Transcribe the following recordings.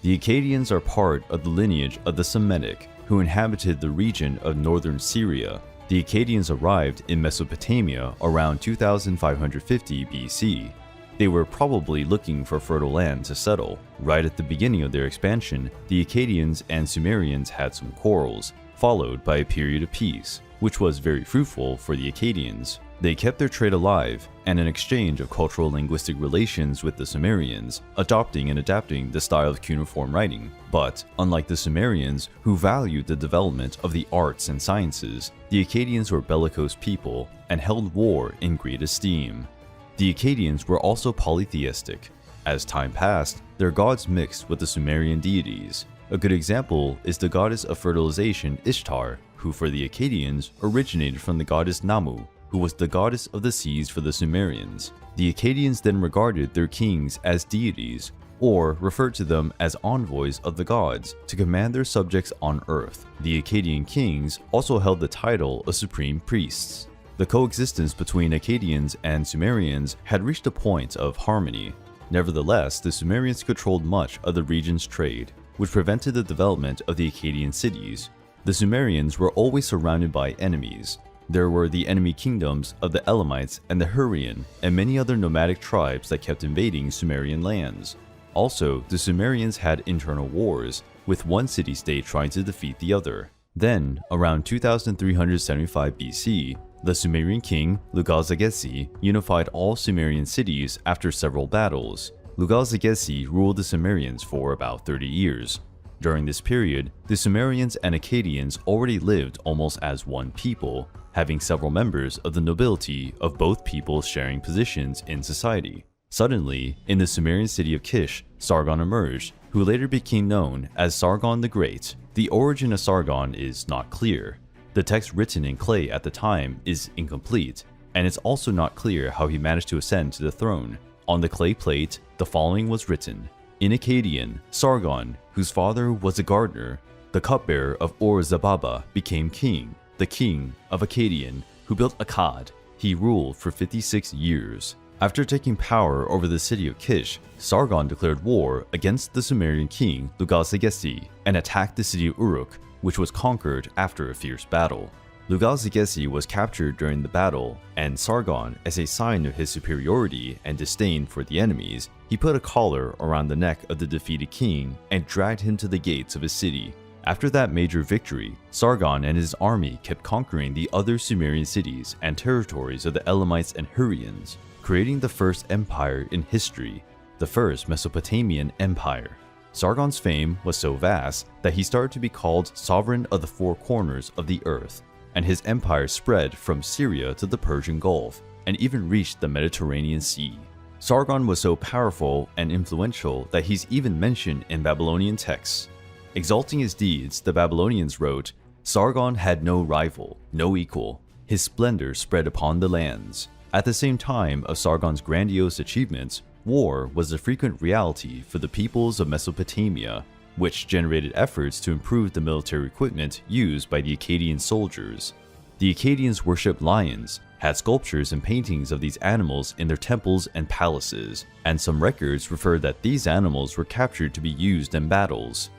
The Akkadians are part of the lineage of the Semitic, who inhabited the region of northern Syria. The Akkadians arrived in Mesopotamia around 2550 BC. They were probably looking for fertile land to settle. Right at the beginning of their expansion, the Akkadians and Sumerians had some quarrels, followed by a period of peace, which was very fruitful for the Akkadians. They kept their trade alive, and an exchange of cultural linguistic relations with the Sumerians, adopting and adapting the style of cuneiform writing. But, unlike the Sumerians, who valued the development of the arts and sciences, the Akkadians were bellicose people and held war in great esteem. The Akkadians were also polytheistic. As time passed, their gods mixed with the Sumerian deities. A good example is the goddess of fertilization Ishtar, who for the Akkadians originated from the goddess Namu, who was the goddess of the seas for the Sumerians. The Akkadians then regarded their kings as deities, or referred to them as envoys of the gods to command their subjects on earth. The Akkadian kings also held the title of supreme priests. The coexistence between Akkadians and Sumerians had reached a point of harmony. Nevertheless, the Sumerians controlled much of the region's trade, which prevented the development of the Akkadian cities. The Sumerians were always surrounded by enemies. There were the enemy kingdoms of the Elamites and the Hurrian, and many other nomadic tribes that kept invading Sumerian lands. Also, the Sumerians had internal wars, with one city-state trying to defeat the other. Then, around 2375 BC, the Sumerian king Lugal-Zaggisi unified all Sumerian cities after several battles. Lugal-Zaggisi ruled the Sumerians for about 30 years. During this period, the Sumerians and Akkadians already lived almost as one people, having several members of the nobility of both peoples sharing positions in society. Suddenly, in the Sumerian city of Kish, Sargon emerged, who later became known as Sargon the Great. The origin of Sargon is not clear. The text written in clay at the time is incomplete, and it's also not clear how he managed to ascend to the throne. On the clay plate, the following was written: In Akkadian, Sargon, whose father was a gardener, the cupbearer of Ur-Zababa, became king, the king of Akkadian, who built Akkad. He ruled for 56 years. After taking power over the city of Kish, Sargon declared war against the Sumerian king Lugal-Zaggisi and attacked the city of Uruk, which was conquered after a fierce battle. Lugal-Zaggisi was captured during the battle, and Sargon, as a sign of his superiority and disdain for the enemies, he put a collar around the neck of the defeated king and dragged him to the gates of his city. After that major victory, Sargon and his army kept conquering the other Sumerian cities and territories of the Elamites and Hurrians, creating the first empire in history, the first Mesopotamian Empire. Sargon's fame was so vast that he started to be called sovereign of the four corners of the earth, and his empire spread from Syria to the Persian Gulf and even reached the Mediterranean Sea. Sargon was so powerful and influential that he's even mentioned in Babylonian texts. Exalting his deeds, the Babylonians wrote, "Sargon had no rival, no equal. His splendor spread upon the lands." At the same time of Sargon's grandiose achievements, war was a frequent reality for the peoples of Mesopotamia, which generated efforts to improve the military equipment used by the Akkadian soldiers. The Akkadians worshipped lions, had sculptures and paintings of these animals in their temples and palaces, and some records refer that these animals were captured to be used in battles.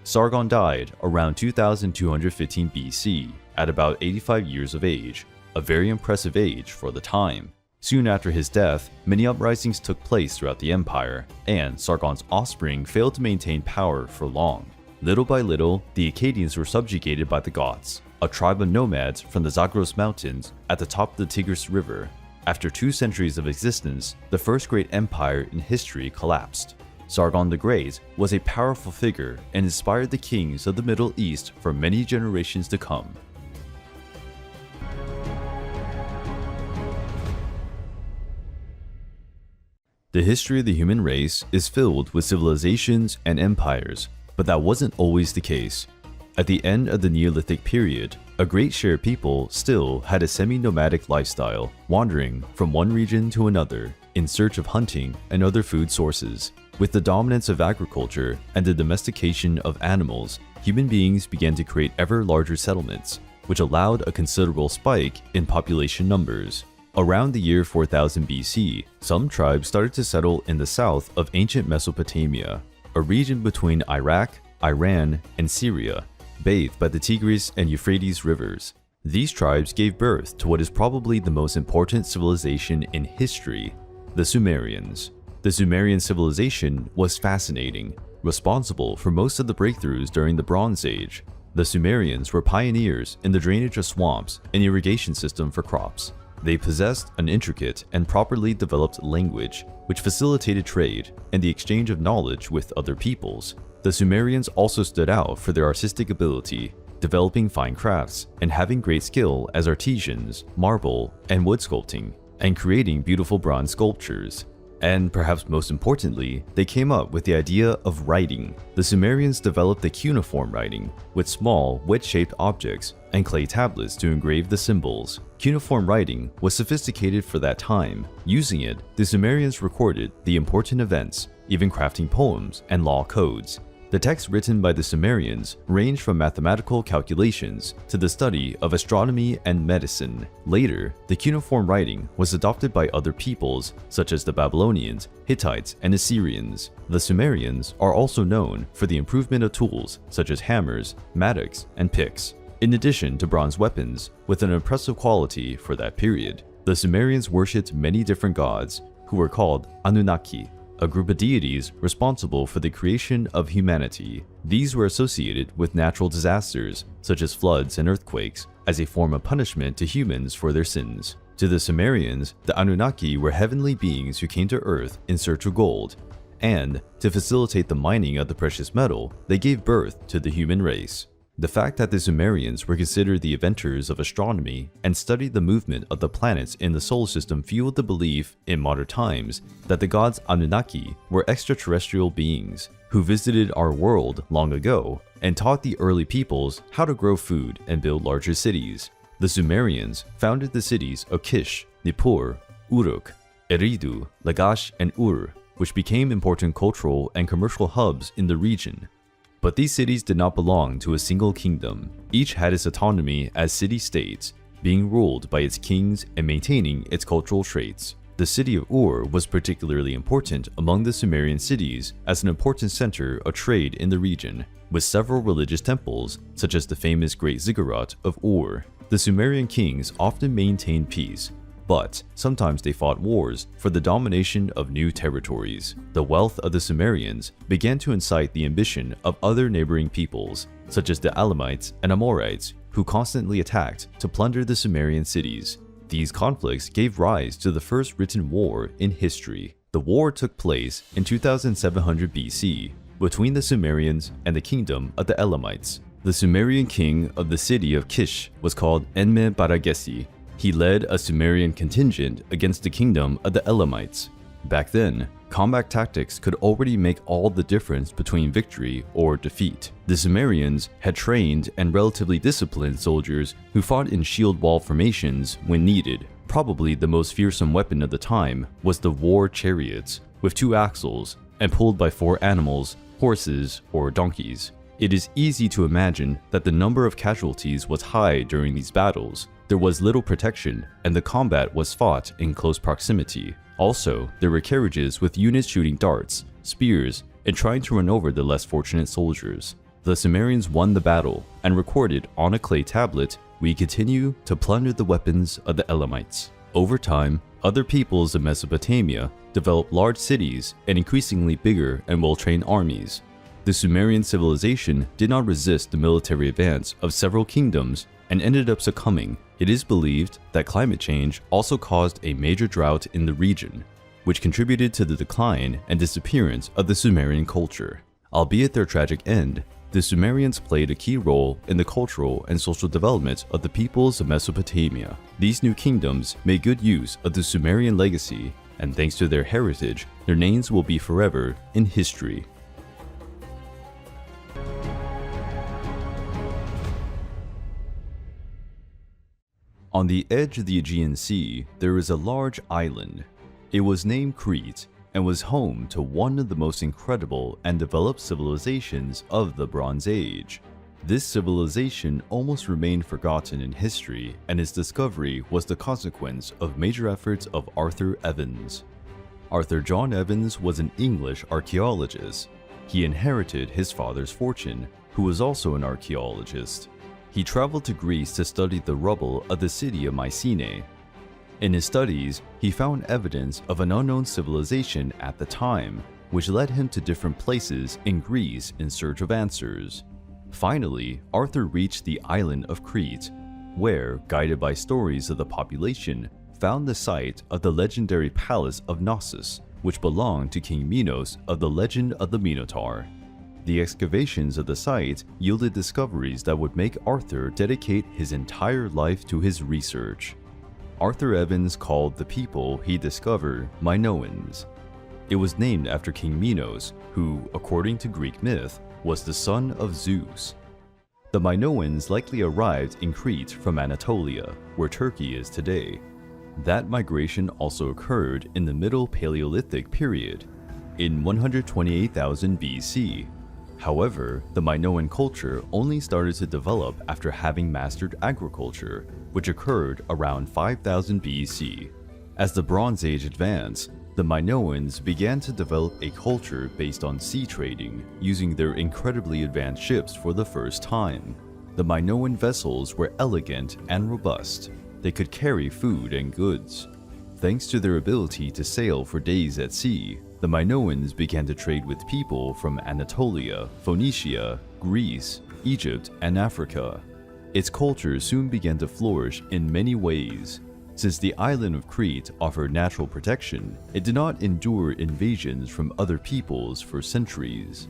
Sargon died around 2215 BC at about 85 years of age, a very impressive age for the time. Soon after his death, many uprisings took place throughout the empire, and Sargon's offspring failed to maintain power for long. Little by little, the Akkadians were subjugated by the Goths, a tribe of nomads from the Zagros Mountains at the top of the Tigris River. After 2 centuries of existence, the first great empire in history collapsed. Sargon the Great was a powerful figure and inspired the kings of the Middle East for many generations to come. The history of the human race is filled with civilizations and empires, but that wasn't always the case. At the end of the Neolithic period, a great share of people still had a semi-nomadic lifestyle, wandering from one region to another in search of hunting and other food sources. With the dominance of agriculture and the domestication of animals, human beings began to create ever larger settlements, which allowed a considerable spike in population numbers. Around the year 4000 BC, some tribes started to settle in the south of ancient Mesopotamia. a region between Iraq, Iran, and Syria, bathed by the Tigris and Euphrates rivers. These tribes gave birth to what is probably the most important civilization in history, the Sumerians. The Sumerian civilization was fascinating, responsible for most of the breakthroughs during the Bronze Age. The Sumerians were pioneers in the drainage of swamps and irrigation system for crops. They possessed an intricate and properly developed language, which facilitated trade and the exchange of knowledge with other peoples. The Sumerians also stood out for their artistic ability, developing fine crafts and having great skill as artisans, marble and wood sculpting, and creating beautiful bronze sculptures. And perhaps most importantly, they came up with the idea of writing. The Sumerians developed the cuneiform writing, with small, wedge-shaped objects and clay tablets to engrave the symbols. Cuneiform writing was sophisticated for that time. Using it, the Sumerians recorded the important events, even crafting poems and law codes. The texts written by the Sumerians ranged from mathematical calculations to the study of astronomy and medicine. Later, the cuneiform writing was adopted by other peoples such as the Babylonians, Hittites, and Assyrians. The Sumerians are also known for the improvement of tools such as hammers, mattocks, and picks, in addition to bronze weapons with an impressive quality for that period. The Sumerians worshipped many different gods who were called Anunnaki, a group of deities responsible for the creation of humanity. These were associated with natural disasters, such as floods and earthquakes, as a form of punishment to humans for their sins. To the Sumerians, the Anunnaki were heavenly beings who came to Earth in search of gold, and to facilitate the mining of the precious metal, they gave birth to the human race. The fact that the Sumerians were considered the inventors of astronomy and studied the movement of the planets in the solar system fueled the belief in modern times that the gods Anunnaki were extraterrestrial beings who visited our world long ago and taught the early peoples how to grow food and build larger cities. The Sumerians founded the cities of Kish, Nippur, Uruk, Eridu, Lagash, and Ur, which became important cultural and commercial hubs in the region. But these cities did not belong to a single kingdom. Each had its autonomy as city-states, being ruled by its kings and maintaining its cultural traits. The city of Ur was particularly important among the Sumerian cities as an important center of trade in the region, with several religious temples, such as the famous Great Ziggurat of Ur. The Sumerian kings often maintained peace, but sometimes they fought wars for the domination of new territories. The wealth of the Sumerians began to incite the ambition of other neighboring peoples, such as the Elamites and Amorites, who constantly attacked to plunder the Sumerian cities. These conflicts gave rise to the first written war in history. The war took place in 2700 BC between the Sumerians and the kingdom of the Elamites. The Sumerian king of the city of Kish was called Enme-Baragesi. He led a Sumerian contingent against the kingdom of the Elamites. Back then, combat tactics could already make all the difference between victory or defeat. The Sumerians had trained and relatively disciplined soldiers who fought in shield wall formations when needed. Probably the most fearsome weapon of the time was the war chariots, with 2 axles and pulled by 4 animals, horses, or donkeys. It is easy to imagine that the number of casualties was high during these battles. There was little protection, and the combat was fought in close proximity. Also, there were carriages with units shooting darts, spears, and trying to run over the less fortunate soldiers. The Sumerians won the battle and recorded on a clay tablet, "We continue to plunder the weapons of the Elamites." Over time, other peoples of Mesopotamia developed large cities and increasingly bigger and well-trained armies. The Sumerian civilization did not resist the military advance of several kingdoms and ended up succumbing. It is believed that climate change also caused a major drought in the region, which contributed to the decline and disappearance of the Sumerian culture. Albeit their tragic end, the Sumerians played a key role in the cultural and social development of the peoples of Mesopotamia. These new kingdoms made good use of the Sumerian legacy, and thanks to their heritage, their names will be forever in history. On the edge of the Aegean Sea, there is a large island. It was named Crete and was home to one of the most incredible and developed civilizations of the Bronze Age. This civilization almost remained forgotten in history, and its discovery was the consequence of major efforts of Arthur Evans. Arthur John Evans was an English archaeologist. He inherited his father's fortune, who was also an archaeologist. He traveled to Greece to study the rubble of the city of Mycenaean. In his studies, he found evidence of an unknown civilization at the time, which led him to different places in Greece in search of answers. Finally, Arthur reached the island of Crete, where, guided by stories of the population, found the site of the legendary palace of Knossos, which belonged to King Minos of the legend of the Minotaur. The excavations of the site yielded discoveries that would make Arthur dedicate his entire life to his research. Arthur Evans called the people he discovered Minoans. It was named after King Minos, who, according to Greek myth, was the son of Zeus. The Minoans likely arrived in Crete from Anatolia, where Turkey is today. That migration also occurred in the Middle Paleolithic period, in 128,000 BC. However, the Minoan culture only started to develop after having mastered agriculture, which occurred around 5000 BC. As the Bronze Age advanced, the Minoans began to develop a culture based on sea trading, using their incredibly advanced ships for the first time. The Minoan vessels were elegant and robust. They could carry food and goods. Thanks to their ability to sail for days at sea, the Minoans began to trade with people from Anatolia, Phoenicia, Greece, Egypt, and Africa. Its culture soon began to flourish in many ways. Since the island of Crete offered natural protection, it did not endure invasions from other peoples for centuries.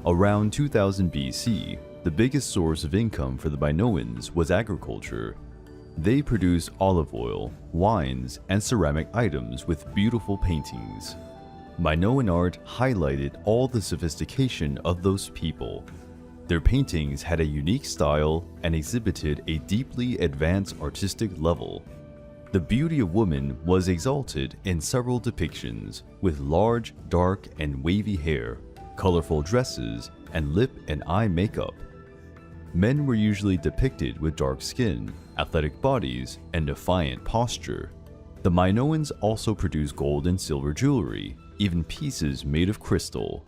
Around 2000 BC, the biggest source of income for the Minoans was agriculture. They produced olive oil, wines, and ceramic items with beautiful paintings. Minoan art highlighted all the sophistication of those people. Their paintings had a unique style and exhibited a deeply advanced artistic level. The beauty of women was exalted in several depictions, with large, dark, and wavy hair, colorful dresses, and lip and eye makeup. Men were usually depicted with dark skin, athletic bodies, and defiant posture. The Minoans also produced gold and silver jewelry, even pieces made of crystal.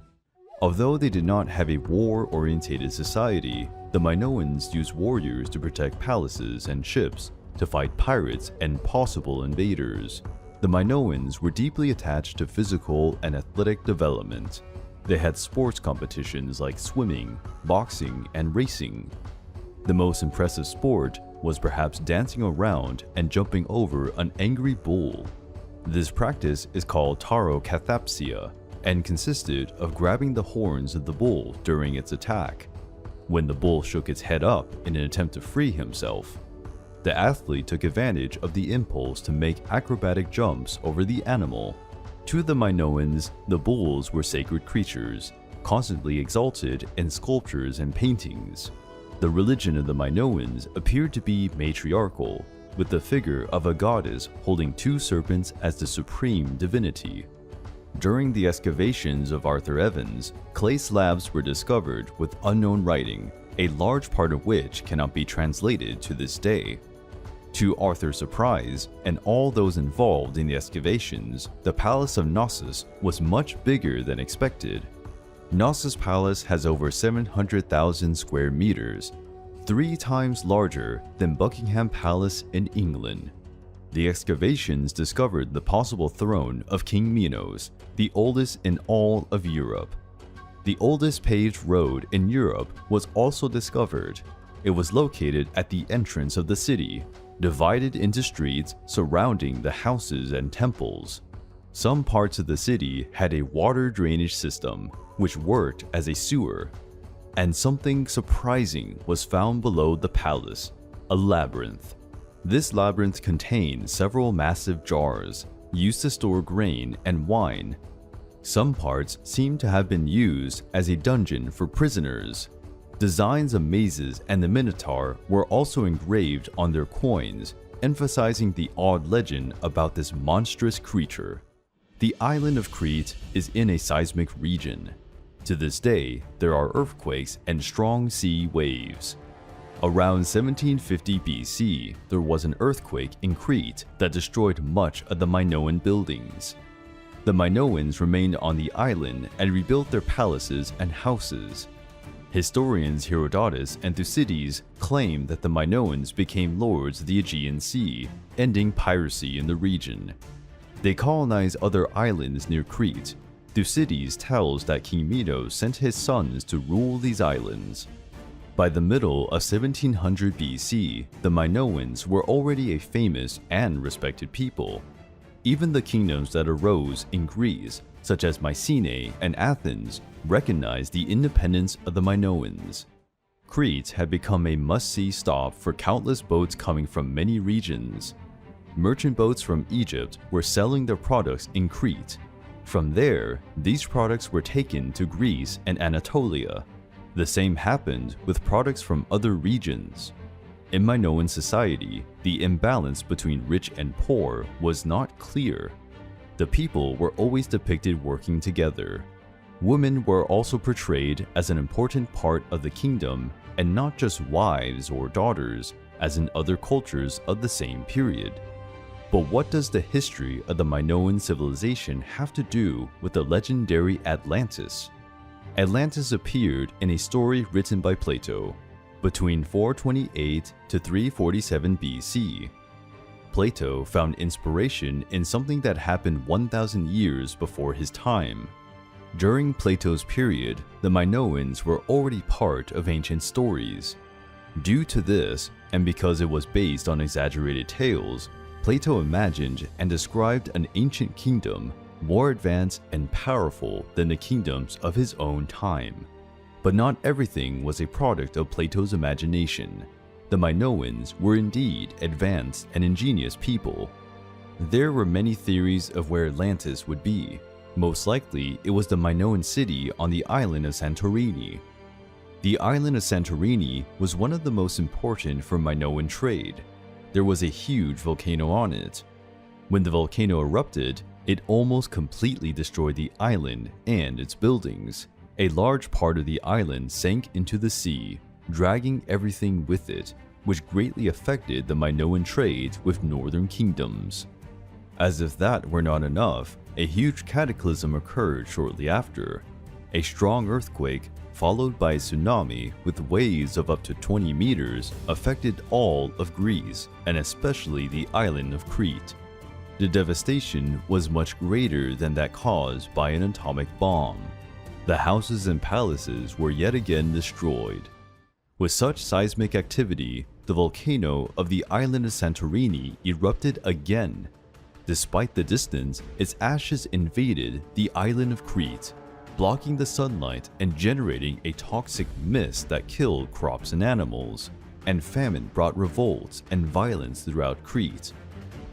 Although they did not have a war-oriented society, the Minoans used warriors to protect palaces and ships, to fight pirates and possible invaders. The Minoans were deeply attached to physical and athletic development. They had sports competitions like swimming, boxing, and racing. The most impressive sport was perhaps dancing around and jumping over an angry bull. This practice is called tarokathapsia and consisted of grabbing the horns of the bull during its attack. When the bull shook its head up in an attempt to free himself, the athlete took advantage of the impulse to make acrobatic jumps over the animal. To the Minoans, the bulls were sacred creatures, constantly exalted in sculptures and paintings. The religion of the Minoans appeared to be matriarchal, with the figure of a goddess holding two serpents as the supreme divinity. During the excavations of Arthur Evans, clay slabs were discovered with unknown writing, a large part of which cannot be translated to this day. To Arthur's surprise, and all those involved in the excavations, the Palace of Knossos was much bigger than expected. Knossos Palace has over 700,000 square meters, 3 times larger than Buckingham Palace in England. The excavations discovered the possible throne of King Minos, the oldest in all of Europe. The oldest paved road in Europe was also discovered. It was located at the entrance of the city, divided into streets surrounding the houses and temples. Some parts of the city had a water drainage system, which worked as a sewer. And something surprising was found below the palace, a labyrinth. This labyrinth contained several massive jars, used to store grain and wine. Some parts seem to have been used as a dungeon for prisoners. Designs of mazes and the Minotaur were also engraved on their coins, emphasizing the odd legend about this monstrous creature. The island of Crete is in a seismic region. To this day, there are earthquakes and strong sea waves. Around 1750 BC, there was an earthquake in Crete that destroyed much of the Minoan buildings. The Minoans remained on the island and rebuilt their palaces and houses. Historians Herodotus and Thucydides claim that the Minoans became lords of the Aegean Sea, ending piracy in the region. They colonized other islands near Crete. Thucydides tells that King Minos sent his sons to rule these islands. By the middle of 1700 BC, the Minoans were already a famous and respected people. Even the kingdoms that arose in Greece, such as Mycenaean and Athens, recognized the independence of the Minoans. Crete had become a must-see stop for countless boats coming from many regions. Merchant boats from Egypt were selling their products in Crete. From there, these products were taken to Greece and Anatolia. The same happened with products from other regions. In Minoan society, the imbalance between rich and poor was not clear. The people were always depicted working together. Women were also portrayed as an important part of the kingdom and not just wives or daughters, as in other cultures of the same period. But what does the history of the Minoan civilization have to do with the legendary Atlantis? Atlantis appeared in a story written by Plato between 428 to 347 BC. Plato found inspiration in something that happened 1,000 years before his time. During Plato's period, the Minoans were already part of ancient stories. Due to this, and because it was based on exaggerated tales, Plato imagined and described an ancient kingdom more advanced and powerful than the kingdoms of his own time. But not everything was a product of Plato's imagination. The Minoans were indeed advanced and ingenious people. There were many theories of where Atlantis would be. Most likely, it was the Minoan city on the island of Santorini. The island of Santorini was one of the most important for Minoan trade. There was a huge volcano on it. When the volcano erupted, it almost completely destroyed the island and its buildings. A large part of the island sank into the sea, dragging everything with it, which greatly affected the Minoan trade with northern kingdoms. As if that were not enough, a huge cataclysm occurred shortly after. A strong earthquake, followed by a tsunami with waves of up to 20 meters, affected all of Greece, and especially the island of Crete. The devastation was much greater than that caused by an atomic bomb. The houses and palaces were yet again destroyed. With such seismic activity, the volcano of the island of Santorini erupted again. Despite the distance, its ashes invaded the island of Crete, blocking the sunlight and generating a toxic mist that killed crops and animals, and famine brought revolts and violence throughout Crete.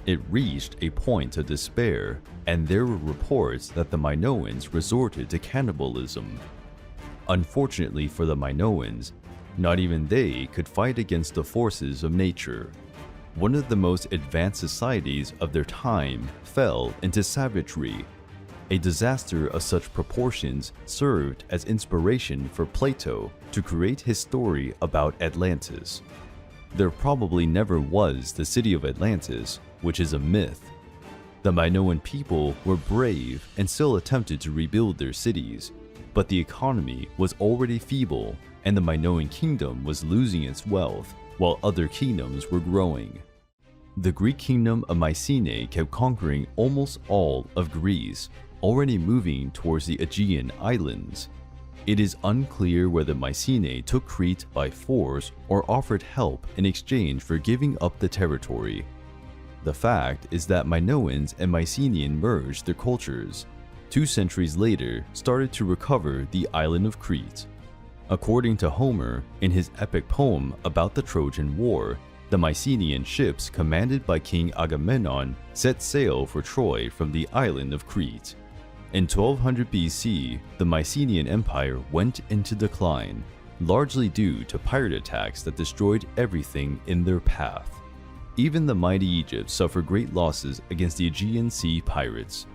It reached a point of despair, and there were reports that the Minoans resorted to cannibalism. Unfortunately for the Minoans, not even they could fight against the forces of nature. One of the most advanced societies of their time fell into savagery. A disaster of such proportions served as inspiration for Plato to create his story about Atlantis. There probably never was the city of Atlantis, which is a myth. The Minoan people were brave and still attempted to rebuild their cities, but the economy was already feeble and the Minoan kingdom was losing its wealth, while other kingdoms were growing. The Greek kingdom of Mycenaean kept conquering almost all of Greece, already moving towards the Aegean islands. It is unclear whether Mycenaean took Crete by force or offered help in exchange for giving up the territory. The fact is that Minoans and Mycenaean merged their cultures. 2 centuries later, started to recover the island of Crete. According to Homer, in his epic poem about the Trojan War, the Mycenaean ships commanded by King Agamemnon set sail for Troy from the island of Crete. In 1200 BC, the Mycenaean Empire went into decline, largely due to pirate attacks that destroyed everything in their path. Even the mighty Egypt suffered great losses against the Aegean Sea pirates.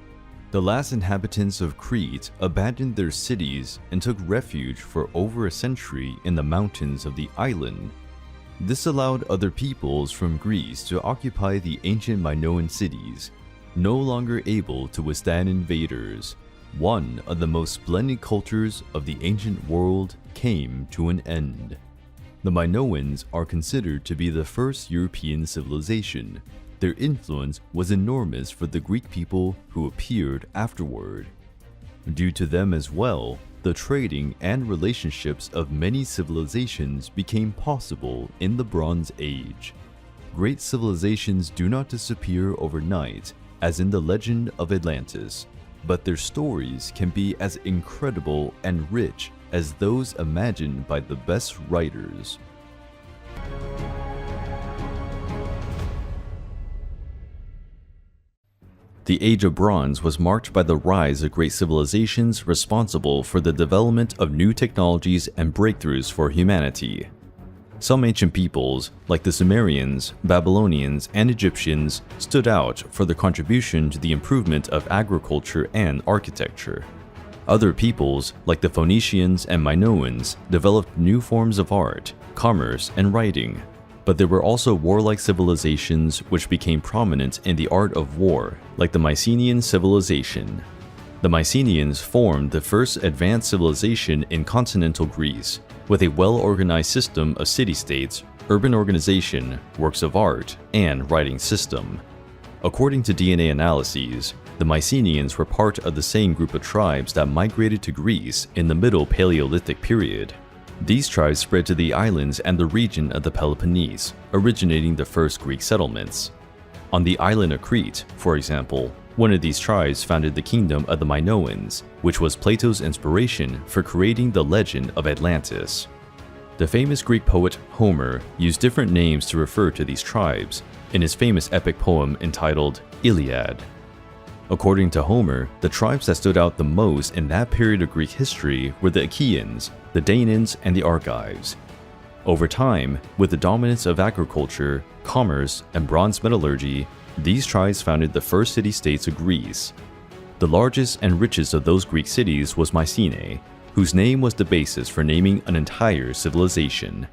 The last inhabitants of Crete abandoned their cities and took refuge for over a century in the mountains of the island. This allowed other peoples from Greece to occupy the ancient Minoan cities. no longer able to withstand invaders, one of the most splendid cultures of the ancient world came to an end. The Minoans are considered to be the first European civilization. Their influence was enormous for the Greek people who appeared afterward. Due to them as well, the trading and relationships of many civilizations became possible in the Bronze Age. Great civilizations do not disappear overnight, as in the legend of Atlantis, but their stories can be as incredible and rich as those imagined by the best writers. The Age of Bronze was marked by the rise of great civilizations responsible for the development of new technologies and breakthroughs for humanity. Some ancient peoples, like the Sumerians, Babylonians, and Egyptians, stood out for their contribution to the improvement of agriculture and architecture. Other peoples, like the Phoenicians and Minoans, developed new forms of art, commerce, and writing. But there were also warlike civilizations which became prominent in the art of war, like the Mycenaean civilization. The Mycenaeans formed the first advanced civilization in continental Greece, with a well-organized system of city-states, urban organization, works of art, and writing system. According to DNA analyses, the Mycenaeans were part of the same group of tribes that migrated to Greece in the Middle Paleolithic period. These tribes spread to the islands and the region of the Peloponnese, originating the first Greek settlements. On the island of Crete, for example, one of these tribes founded the kingdom of the Minoans, which was Plato's inspiration for creating the legend of Atlantis. The famous Greek poet Homer used different names to refer to these tribes in his famous epic poem entitled Iliad. According to Homer, the tribes that stood out the most in that period of Greek history were the Achaeans, the Danaans, and the Argives. Over time, with the dominance of agriculture, commerce, and bronze metallurgy, these tribes founded the first city-states of Greece. The largest and richest of those Greek cities was Mycenae, whose name was the basis for naming an entire civilization.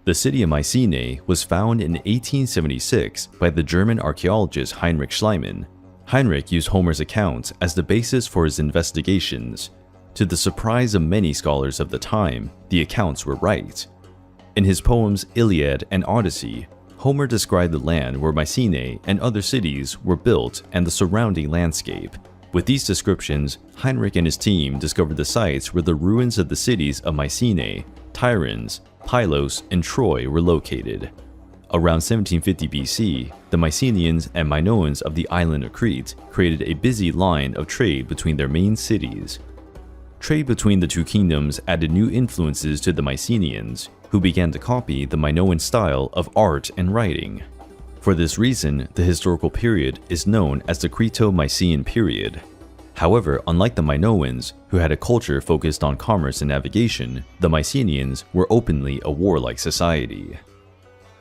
The city of Mycenae was found in 1876 by the German archaeologist Heinrich Schliemann. Heinrich used Homer's account as the basis for his investigations. To the surprise of many scholars of the time, the accounts were right. In his poems Iliad and Odyssey, Homer described the land where Mycenae and other cities were built and the surrounding landscape. With these descriptions, Heinrich and his team discovered the sites where the ruins of the cities of Mycenae, Tiryns, Pylos, and Troy were located. Around 1750 BC, the Mycenaeans and Minoans of the island of Crete created a busy line of trade between their main cities. Trade between the two kingdoms added new influences to the Mycenaeans, who began to copy the Minoan style of art and writing. For this reason, the historical period is known as the Creto-Mycenaean period. However, unlike the Minoans, who had a culture focused on commerce and navigation, the Mycenaeans were openly a warlike society.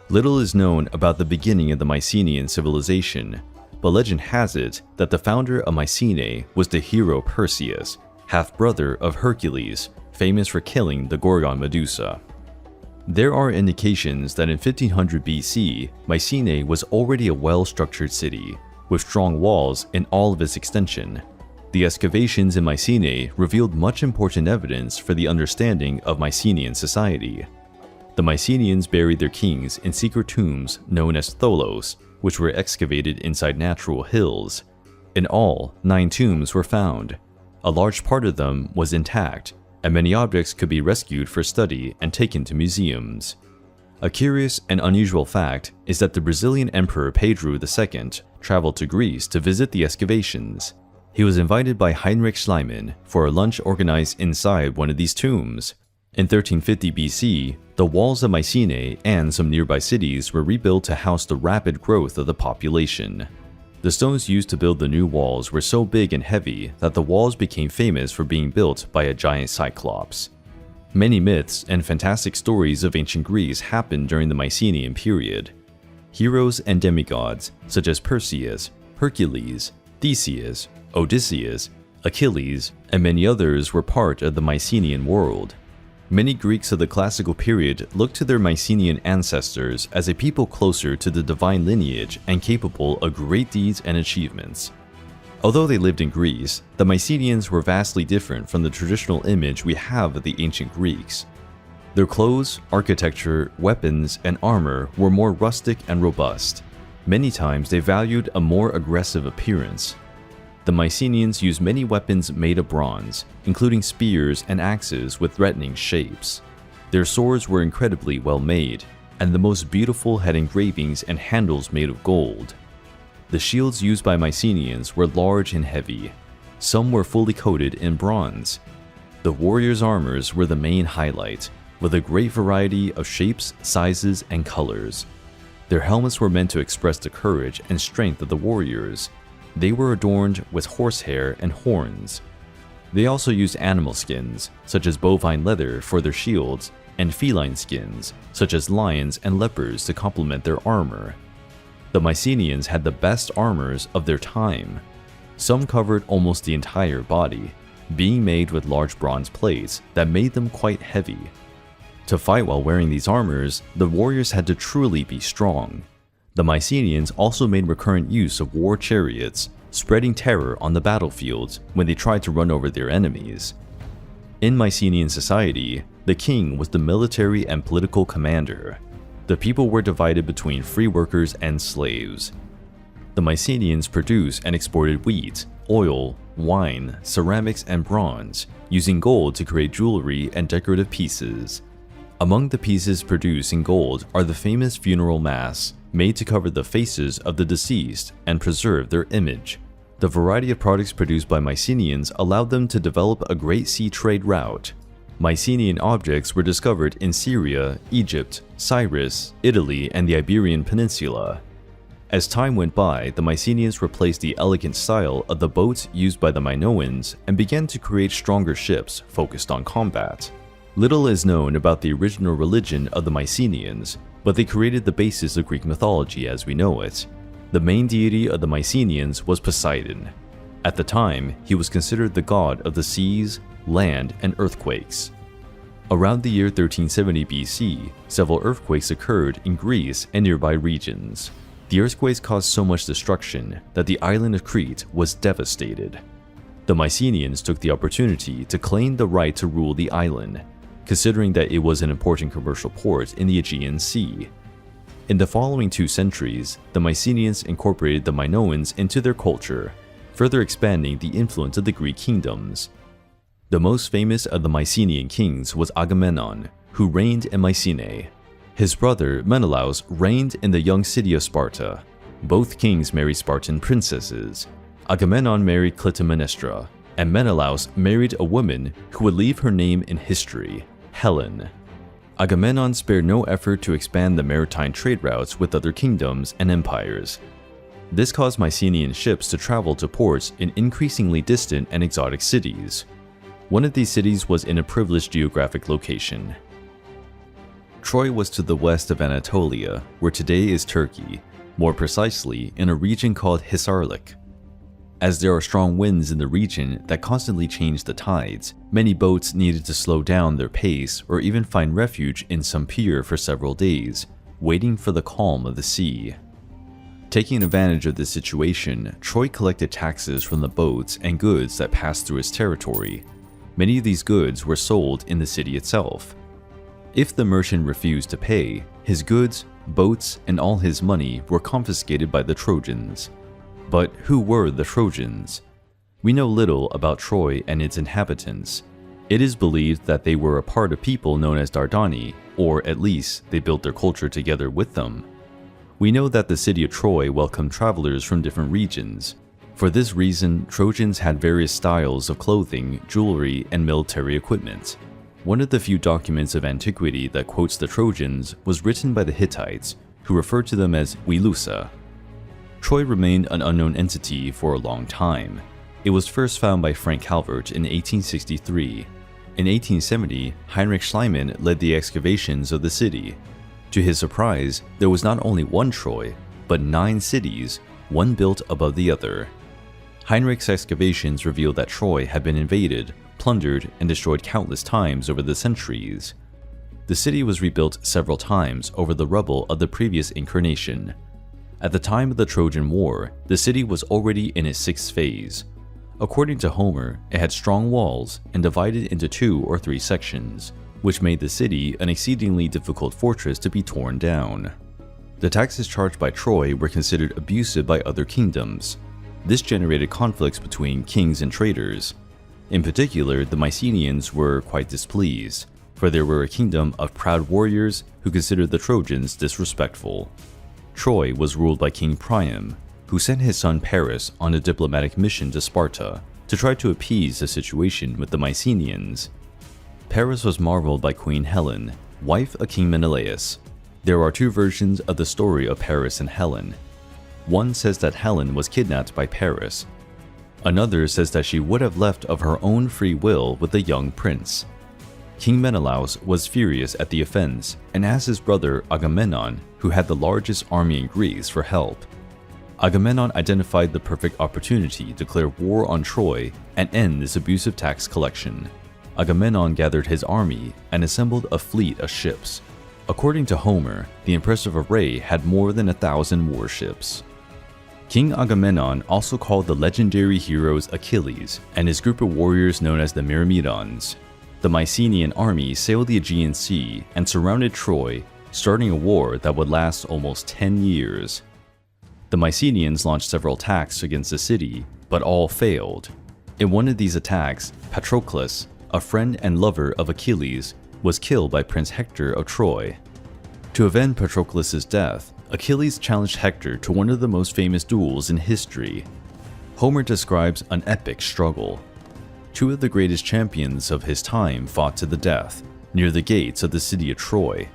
Little is known about the beginning of the Mycenaean civilization, but legend has it that the founder of Mycenae was the hero Perseus, half-brother of Hercules, famous for killing the Gorgon Medusa. There are indications that in 1500 BC, Mycenae was already a well-structured city, with strong walls in all of its extension. The excavations in Mycenae revealed much important evidence for the understanding of Mycenaean society. The Mycenaeans buried their kings in secret tombs known as tholos, which were excavated inside natural hills. In all, 9 tombs were found. A large part of them was intact, and many objects could be rescued for study and taken to museums. A curious and unusual fact is that the Brazilian Emperor Pedro II traveled to Greece to visit the excavations. He was invited by Heinrich Schliemann for a lunch organized inside one of these tombs. In 1350 BC, the walls of Mycenae and some nearby cities were rebuilt to house the rapid growth of the population. The stones used to build the new walls were so big and heavy that the walls became famous for being built by a giant cyclops. Many myths and fantastic stories of ancient Greece happened during the Mycenaean period. Heroes and demigods such as Perseus, Hercules, Theseus, Odysseus, Achilles, and many others were part of the Mycenaean world. Many Greeks of the classical period looked to their Mycenaean ancestors as a people closer to the divine lineage and capable of great deeds and achievements. Although they lived in Greece, the Mycenaeans were vastly different from the traditional image we have of the ancient Greeks. Their clothes, architecture, weapons, and armor were more rustic and robust. Many times they valued a more aggressive appearance. The Mycenaeans used many weapons made of bronze, including spears and axes with threatening shapes. Their swords were incredibly well made, and the most beautiful had engravings and handles made of gold. The shields used by Mycenaeans were large and heavy. Some were fully coated in bronze. The warriors' armors were the main highlight, with a great variety of shapes, sizes, and colors. Their helmets were meant to express the courage and strength of the warriors. They were adorned with horsehair and horns. They also used animal skins, such as bovine leather, for their shields, and feline skins, such as lions and leopards, to complement their armor. The Mycenaeans had the best armors of their time. Some covered almost the entire body, being made with large bronze plates that made them quite heavy. To fight while wearing these armors, the warriors had to truly be strong. The Mycenaeans also made recurrent use of war chariots, spreading terror on the battlefields when they tried to run over their enemies. In Mycenaean society, the king was the military and political commander. The people were divided between free workers and slaves. The Mycenaeans produced and exported wheat, oil, wine, ceramics, and bronze, using gold to create jewelry and decorative pieces. Among the pieces produced in gold are the famous funeral masks, made to cover the faces of the deceased and preserve their image. The variety of products produced by Mycenaeans allowed them to develop a great sea trade route. Mycenaean objects were discovered in Syria, Egypt, Cyprus, Italy, and the Iberian Peninsula. As time went by, the Mycenaeans replaced the elegant style of the boats used by the Minoans and began to create stronger ships focused on combat. Little is known about the original religion of the Mycenaeans, but they created the basis of Greek mythology as we know it. The main deity of the Mycenaeans was Poseidon. At the time, he was considered the god of the seas, land, and earthquakes. Around the year 1370 BC, several earthquakes occurred in Greece and nearby regions. The earthquakes caused so much destruction that the island of Crete was devastated. The Mycenaeans took the opportunity to claim the right to rule the island, considering that it was an important commercial port in the Aegean Sea. In the following 2 centuries, the Mycenaeans incorporated the Minoans into their culture, further expanding the influence of the Greek kingdoms. The most famous of the Mycenaean kings was Agamemnon, who reigned in Mycenae. His brother Menelaus reigned in the young city of Sparta. Both kings married Spartan princesses. Agamemnon married Clytemnestra, and Menelaus married a woman who would leave her name in history, Helen. Agamemnon spared no effort to expand the maritime trade routes with other kingdoms and empires. This caused Mycenaean ships to travel to ports in increasingly distant and exotic cities. One of these cities was in a privileged geographic location. Troy was to the west of Anatolia, where today is Turkey, more precisely in a region called Hisarlik. As there are strong winds in the region that constantly change the tides, many boats needed to slow down their pace or even find refuge in some pier for several days, waiting for the calm of the sea. Taking advantage of this situation, Troy collected taxes from the boats and goods that passed through its territory. Many of these goods were sold in the city itself. If the merchant refused to pay, his goods, boats, and all his money were confiscated by the Trojans. But who were the Trojans? We know little about Troy and its inhabitants. It is believed that they were a part of people known as Dardani, or at least they built their culture together with them. We know that the city of Troy welcomed travelers from different regions. For this reason, Trojans had various styles of clothing, jewelry, and military equipment. One of the few documents of antiquity that quotes the Trojans was written by the Hittites, who referred to them as Wilusa. Troy remained an unknown entity for a long time. It was first found by Frank Calvert in 1863. In 1870, Heinrich Schliemann led the excavations of the city. To his surprise, there was not only one Troy, but 9 cities, one built above the other. Heinrich's excavations revealed that Troy had been invaded, plundered, and destroyed countless times over the centuries. The city was rebuilt several times over the rubble of the previous incarnation. At the time of the Trojan War, the city was already in its sixth phase. According to Homer, it had strong walls and divided into 2 or 3 sections, which made the city an exceedingly difficult fortress to be torn down. The taxes charged by Troy were considered abusive by other kingdoms. This generated conflicts between kings and traders. In particular, the Mycenaeans were quite displeased, for they were a kingdom of proud warriors who considered the Trojans disrespectful. Troy was ruled by King Priam, who sent his son Paris on a diplomatic mission to Sparta to try to appease the situation with the Mycenaeans. Paris was marveled by Queen Helen, wife of King Menelaus. There are 2 versions of the story of Paris and Helen. One says that Helen was kidnapped by Paris. Another says that she would have left of her own free will with the young prince. King Menelaus was furious at the offense and asked his brother Agamemnon, who had the largest army in Greece, for help. Agamemnon identified the perfect opportunity to declare war on Troy and end this abusive tax collection. Agamemnon gathered his army and assembled a fleet of ships. According to Homer, the impressive array had more than 1,000 warships. King Agamemnon also called the legendary heroes Achilles and his group of warriors known as the Myrmidons. The Mycenaean army sailed the Aegean Sea and surrounded Troy, starting a war that would last almost 10 years. The Mycenaeans launched several attacks against the city, but all failed. In one of these attacks, Patroclus, a friend and lover of Achilles, was killed by Prince Hector of Troy. To avenge Patroclus' death, Achilles challenged Hector to one of the most famous duels in history. Homer describes an epic struggle. 2 of the greatest champions of his time fought to the death, near the gates of the city of Troy.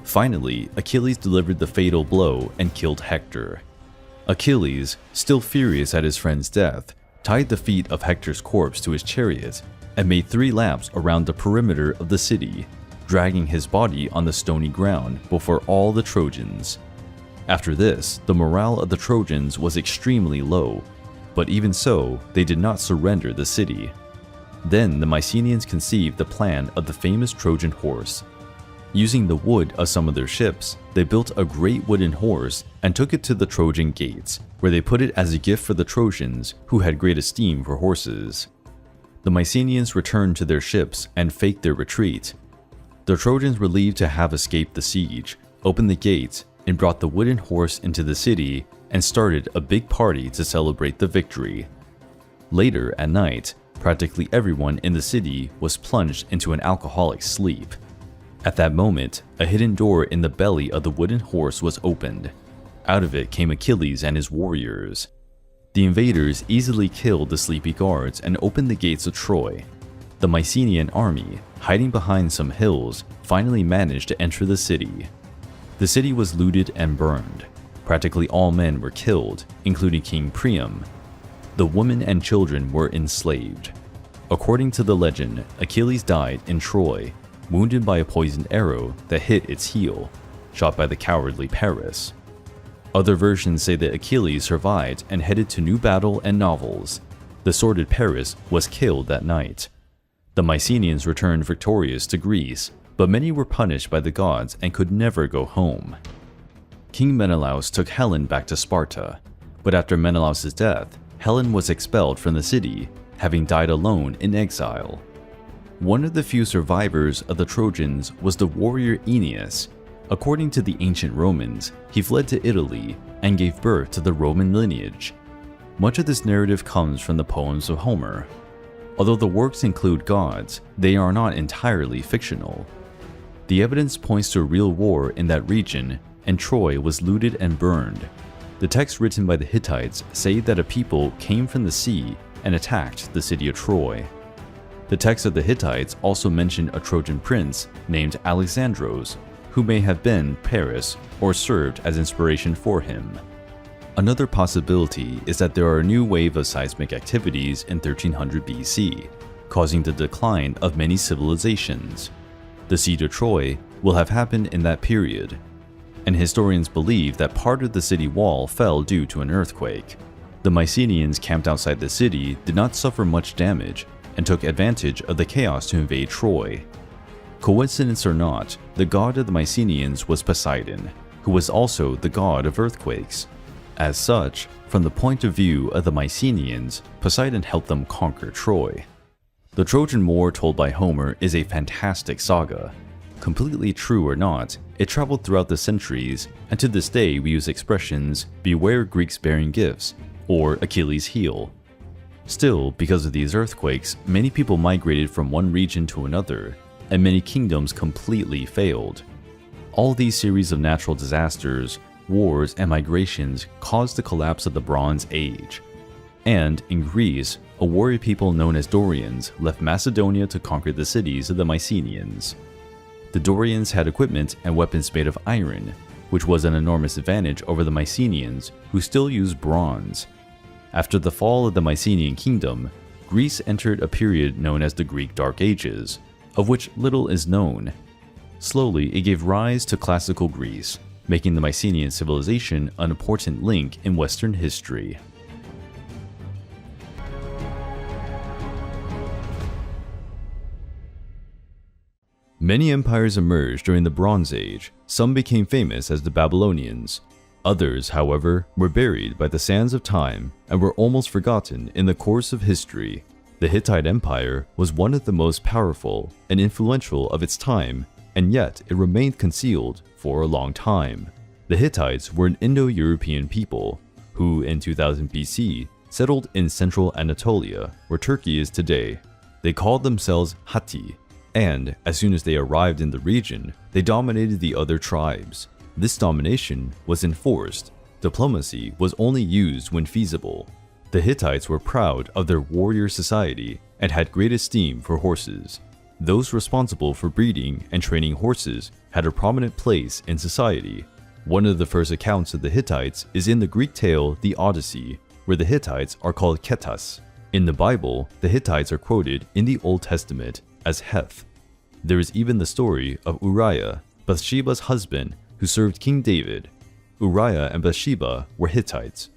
Finally, Achilles delivered the fatal blow and killed Hector. Achilles, still furious at his friend's death, tied the feet of Hector's corpse to his chariot and made 3 laps around the perimeter of the city, dragging his body on the stony ground before all the Trojans. After this, the morale of the Trojans was extremely low, but even so, they did not surrender the city. Then the Mycenaeans conceived the plan of the famous Trojan horse. Using the wood of some of their ships, they built a great wooden horse and took it to the Trojan gates, where they put it as a gift for the Trojans, who had great esteem for horses. The Mycenaeans returned to their ships and faked their retreat. The Trojans, relieved to have escaped the siege, opened the gates and brought the wooden horse into the city and started a big party to celebrate the victory. Later at night, practically everyone in the city was plunged into an alcoholic sleep. At that moment, a hidden door in the belly of the wooden horse was opened. Out of it came Achilles and his warriors. The invaders easily killed the sleepy guards and opened the gates of Troy. The Mycenaean army, hiding behind some hills, finally managed to enter the city. The city was looted and burned. Practically all men were killed, including King Priam. The women and children were enslaved. According to the legend, Achilles died in Troy, wounded by a poisoned arrow that hit its heel, shot by the cowardly Paris. Other versions say that Achilles survived and headed to new battle and novels. The sordid Paris was killed that night. The Mycenaeans returned victorious to Greece, but many were punished by the gods and could never go home. King Menelaus took Helen back to Sparta, but after Menelaus' death, Helen was expelled from the city, having died alone in exile. One of the few survivors of the Trojans was the warrior Aeneas. According to the ancient Romans, he fled to Italy and gave birth to the Roman lineage. Much of this narrative comes from the poems of Homer. Although the works include gods, they are not entirely fictional. The evidence points to a real war in that region, and Troy was looted and burned. The texts written by the Hittites say that a people came from the sea and attacked the city of Troy. The texts of the Hittites also mention a Trojan prince named Alexandros, who may have been Paris or served as inspiration for him. Another possibility is that there are a new wave of seismic activities in 1300 BC, causing the decline of many civilizations. The siege of Troy will have happened in that period, and historians believe that part of the city wall fell due to an earthquake. The Mycenaeans camped outside the city did not suffer much damage, and took advantage of the chaos to invade Troy. Coincidence or not, the god of the Mycenaeans was Poseidon, who was also the god of earthquakes. As such, from the point of view of the Mycenaeans, Poseidon helped them conquer Troy. The Trojan War told by Homer is a fantastic saga. Completely true or not, it traveled throughout the centuries, and to this day we use expressions, "beware Greeks bearing gifts," or "Achilles' heel." Still, because of these earthquakes, many people migrated from one region to another, and many kingdoms completely failed. All these series of natural disasters, wars, and migrations caused the collapse of the Bronze Age. And, in Greece, a warrior people known as Dorians left Macedonia to conquer the cities of the Mycenaeans. The Dorians had equipment and weapons made of iron, which was an enormous advantage over the Mycenaeans, who still used bronze. After the fall of the Mycenaean kingdom, Greece entered a period known as the Greek Dark Ages, of which little is known. Slowly, it gave rise to classical Greece, making the Mycenaean civilization an important link in Western history. Many empires emerged during the Bronze Age. Some became famous as the Babylonians. Others, however, were buried by the sands of time and were almost forgotten in the course of history. The Hittite Empire was one of the most powerful and influential of its time, and yet it remained concealed for a long time. The Hittites were an Indo-European people who, in 2000 BC, settled in central Anatolia, where Turkey is today. They called themselves Hatti, and as soon as they arrived in the region, they dominated the other tribes. This domination was enforced. Diplomacy was only used when feasible. The Hittites were proud of their warrior society and had great esteem for horses. Those responsible for breeding and training horses had a prominent place in society. One of the first accounts of the Hittites is in the Greek tale The Odyssey, where the Hittites are called Ketas. In the Bible, the Hittites are quoted in the Old Testament as Heth. There is even the story of Uriah, Bathsheba's husband, who served King David. Uriah and Bathsheba were Hittites.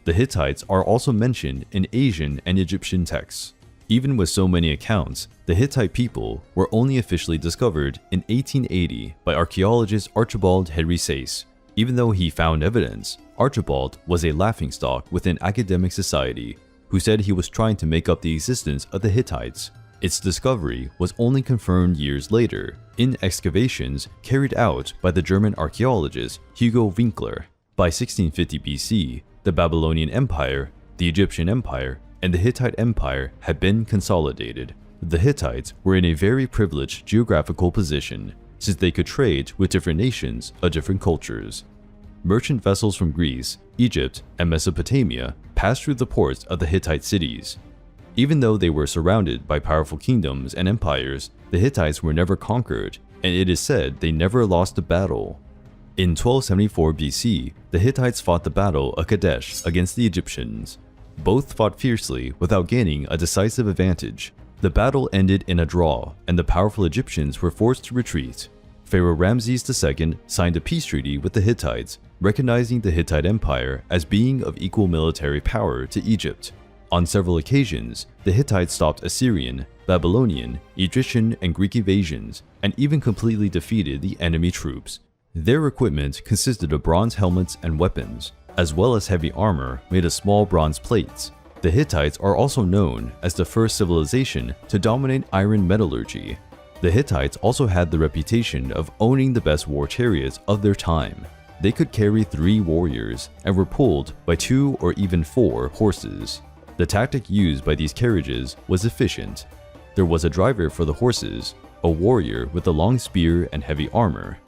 The Hittites are also mentioned in Asian and Egyptian texts. Even with so many accounts, the Hittite people were only officially discovered in 1880 by archaeologist Archibald Henry Sayce. Even though he found evidence, Archibald was a laughingstock within academic society, who said he was trying to make up the existence of the Hittites. Its discovery was only confirmed years later, in excavations carried out by the German archaeologist Hugo Winkler. By 1650 BC, the Babylonian Empire, the Egyptian Empire, and the Hittite Empire had been consolidated. The Hittites were in a very privileged geographical position, since they could trade with different nations of different cultures. Merchant vessels from Greece, Egypt, and Mesopotamia passed through the ports of the Hittite cities. Even though they were surrounded by powerful kingdoms and empires, the Hittites were never conquered, and it is said they never lost a battle. In 1274 BC, the Hittites fought the Battle of Kadesh against the Egyptians. Both fought fiercely without gaining a decisive advantage. The battle ended in a draw, and the powerful Egyptians were forced to retreat. Pharaoh Ramses II signed a peace treaty with the Hittites, recognizing the Hittite Empire as being of equal military power to Egypt. On several occasions, the Hittites stopped Assyrian, Babylonian, Egyptian, and Greek invasions, and even completely defeated the enemy troops. Their equipment consisted of bronze helmets and weapons, as well as heavy armor made of small bronze plates. The Hittites are also known as the first civilization to dominate iron metallurgy. The Hittites also had the reputation of owning the best war chariots of their time. They could carry 3 warriors and were pulled by 2 or even 4 horses. The tactic used by these carriages was efficient. There was a driver for the horses, a warrior with a long spear and heavy armor.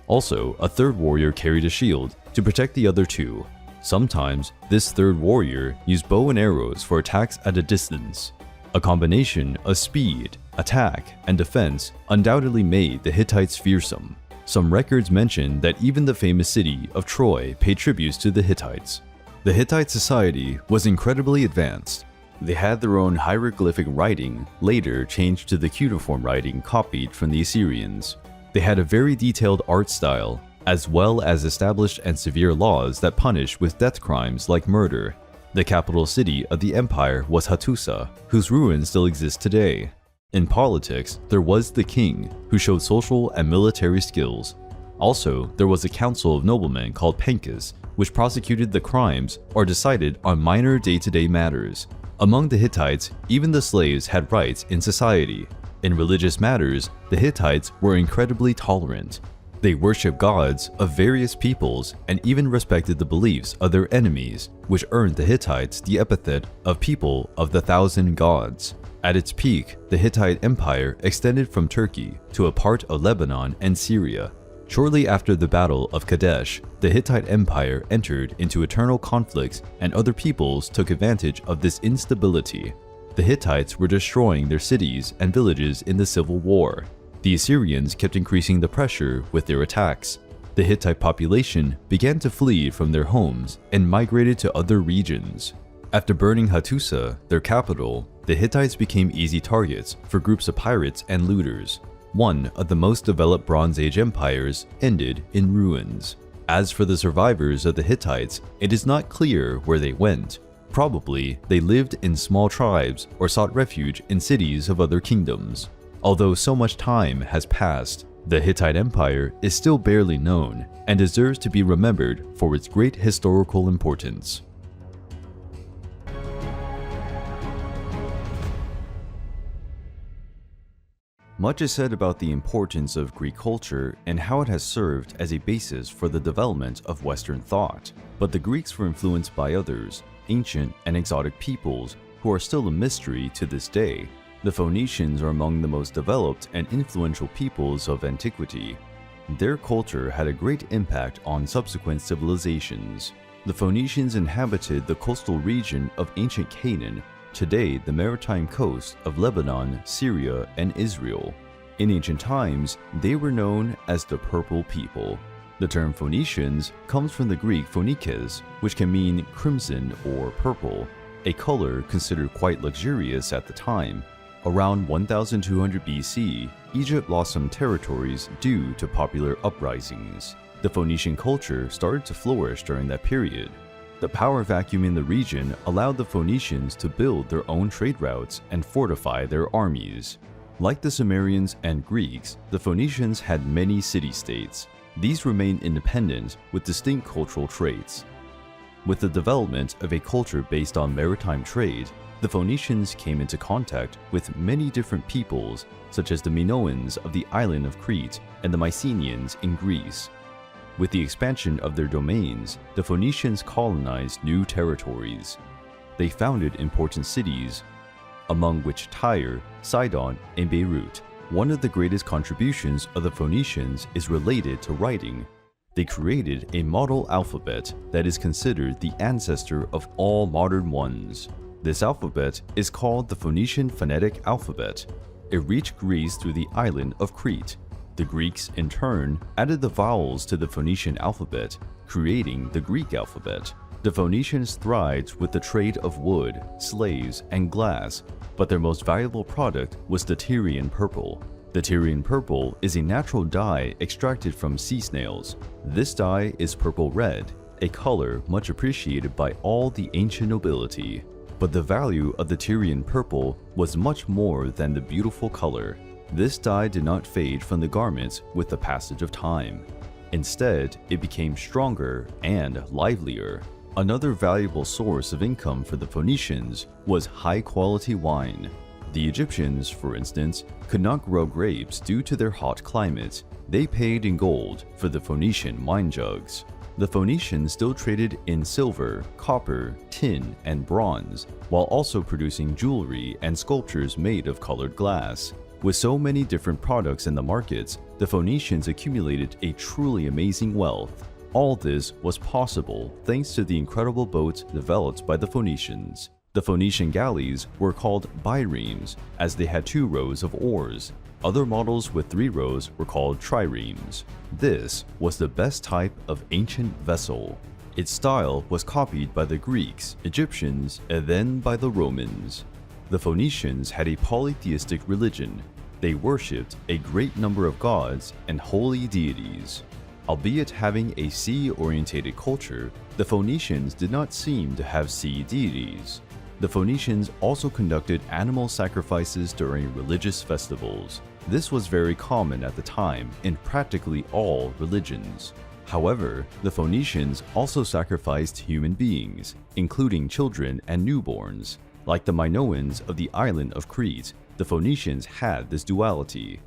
Also, a third warrior carried a shield to protect the other 2. Sometimes, this third warrior used bow and arrows for attacks at a distance. A combination of speed, attack, and defense undoubtedly made the Hittites fearsome. Some records mention that even the famous city of Troy paid tributes to the Hittites. The Hittite society was incredibly advanced. They had their own hieroglyphic writing, later changed to the cuneiform writing copied from the Assyrians. They had a very detailed art style, as well as established and severe laws that punished with death crimes like murder. The capital city of the empire was Hattusa, whose ruins still exist today. In politics, there was the king, who showed social and military skills. Also, there was a council of noblemen called Penkus, which prosecuted the crimes or decided on minor day-to-day matters. Among the Hittites, even the slaves had rights in society. In religious matters, the Hittites were incredibly tolerant. They worshipped gods of various peoples and even respected the beliefs of their enemies, which earned the Hittites the epithet of people of the thousand gods. At its peak, the Hittite Empire extended from Turkey to a part of Lebanon and Syria. Shortly after the Battle of Kadesh, the Hittite Empire entered into eternal conflicts and other peoples took advantage of this instability. The Hittites were destroying their cities and villages in the civil war. The Assyrians kept increasing the pressure with their attacks. The Hittite population began to flee from their homes and migrated to other regions. After burning Hattusa, their capital, the Hittites became easy targets for groups of pirates and looters. One of the most developed Bronze Age empires ended in ruins. As for the survivors of the Hittites, it is not clear where they went. Probably they lived in small tribes or sought refuge in cities of other kingdoms. Although so much time has passed, the Hittite Empire is still barely known and deserves to be remembered for its great historical importance. Much is said about the importance of Greek culture and how it has served as a basis for the development of Western thought, but the Greeks were influenced by others, ancient and exotic peoples, who are still a mystery to this day. The Phoenicians are among the most developed and influential peoples of antiquity. Their culture had a great impact on subsequent civilizations. The Phoenicians inhabited the coastal region of ancient Canaan, today the maritime coast of Lebanon, Syria, and Israel. In ancient times, they were known as the Purple People. The term Phoenicians comes from the Greek phonikes, which can mean crimson or purple, a color considered quite luxurious at the time. Around 1200 BC, Egypt lost some territories due to popular uprisings. The Phoenician culture started to flourish during that period. The power vacuum in the region allowed the Phoenicians to build their own trade routes and fortify their armies. Like the Sumerians and Greeks, the Phoenicians had many city-states. These remained independent with distinct cultural traits. With the development of a culture based on maritime trade, the Phoenicians came into contact with many different peoples, such as the Minoans of the island of Crete and the Mycenaeans in Greece. With the expansion of their domains, the Phoenicians colonized new territories. They founded important cities, among which Tyre, Sidon, and Beirut. One of the greatest contributions of the Phoenicians is related to writing. They created a model alphabet that is considered the ancestor of all modern ones. This alphabet is called the Phoenician phonetic alphabet. It reached Greece through the island of Crete. The Greeks, in turn, added the vowels to the Phoenician alphabet, creating the Greek alphabet. The Phoenicians thrived with the trade of wood, slaves, and glass, but their most valuable product was the Tyrian purple. The Tyrian purple is a natural dye extracted from sea snails. This dye is purple red, a color much appreciated by all the ancient nobility. But the value of the Tyrian purple was much more than the beautiful color. This dye did not fade from the garments with the passage of time. Instead, it became stronger and livelier. Another valuable source of income for the Phoenicians was high-quality wine. The Egyptians, for instance, could not grow grapes due to their hot climate. They paid in gold for the Phoenician wine jugs. The Phoenicians still traded in silver, copper, tin, and bronze, while also producing jewelry and sculptures made of colored glass. With so many different products in the markets, the Phoenicians accumulated a truly amazing wealth. All this was possible thanks to the incredible boats developed by the Phoenicians. The Phoenician galleys were called biremes, as they had 2 rows of oars. Other models with 3 rows were called triremes. This was the best type of ancient vessel. Its style was copied by the Greeks, Egyptians, and then by the Romans. The Phoenicians had a polytheistic religion. They worshipped a great number of gods and holy deities. Albeit having a sea-orientated culture, the Phoenicians did not seem to have sea deities. The Phoenicians also conducted animal sacrifices during religious festivals. This was very common at the time in practically all religions. However, the Phoenicians also sacrificed human beings, including children and newborns. Like the Minoans of the island of Crete, the Phoenicians had this duality.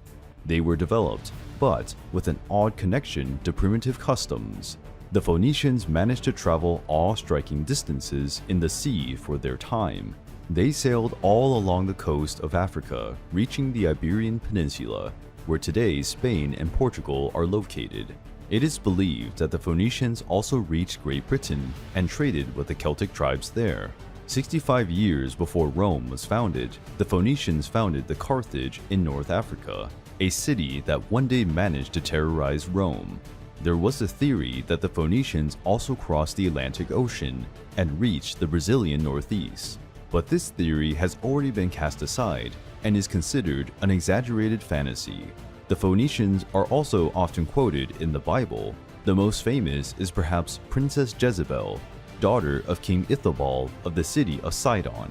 They were developed, but with an odd connection to primitive customs. The Phoenicians managed to travel awe-striking distances in the sea for their time. They sailed all along the coast of Africa, reaching the Iberian Peninsula, where today Spain and Portugal are located. It is believed that the Phoenicians also reached Great Britain and traded with the Celtic tribes there. 65 years before Rome was founded, the Phoenicians founded the Carthage in North Africa, a city that one day managed to terrorize Rome. There was a theory that the Phoenicians also crossed the Atlantic Ocean and reached the Brazilian Northeast. But this theory has already been cast aside and is considered an exaggerated fantasy. The Phoenicians are also often quoted in the Bible. The most famous is perhaps Princess Jezebel, daughter of King Ithabal of the city of Sidon.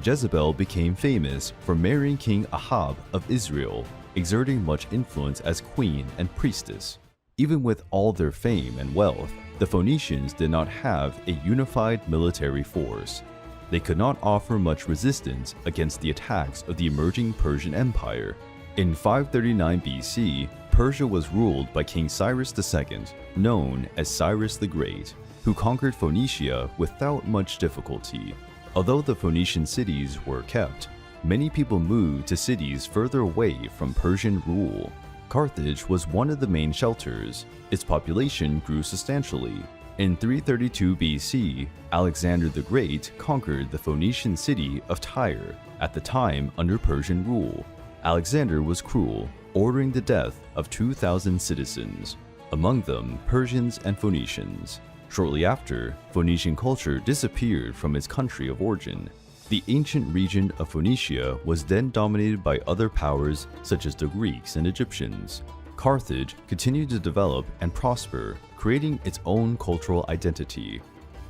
Jezebel became famous for marrying King Ahab of Israel, exerting much influence as queen and priestess. Even with all their fame and wealth, the Phoenicians did not have a unified military force. They could not offer much resistance against the attacks of the emerging Persian Empire. In 539 BC, Persia was ruled by King Cyrus II, known as Cyrus the Great, who conquered Phoenicia without much difficulty. Although the Phoenician cities were kept, many people moved to cities further away from Persian rule. Carthage was one of the main shelters. Its population grew substantially. In 332 BC, Alexander the Great conquered the Phoenician city of Tyre, at the time under Persian rule. Alexander was cruel, ordering the death of 2,000 citizens, among them Persians and Phoenicians. Shortly after, Phoenician culture disappeared from its country of origin. The ancient region of Phoenicia was then dominated by other powers such as the Greeks and Egyptians. Carthage continued to develop and prosper, creating its own cultural identity.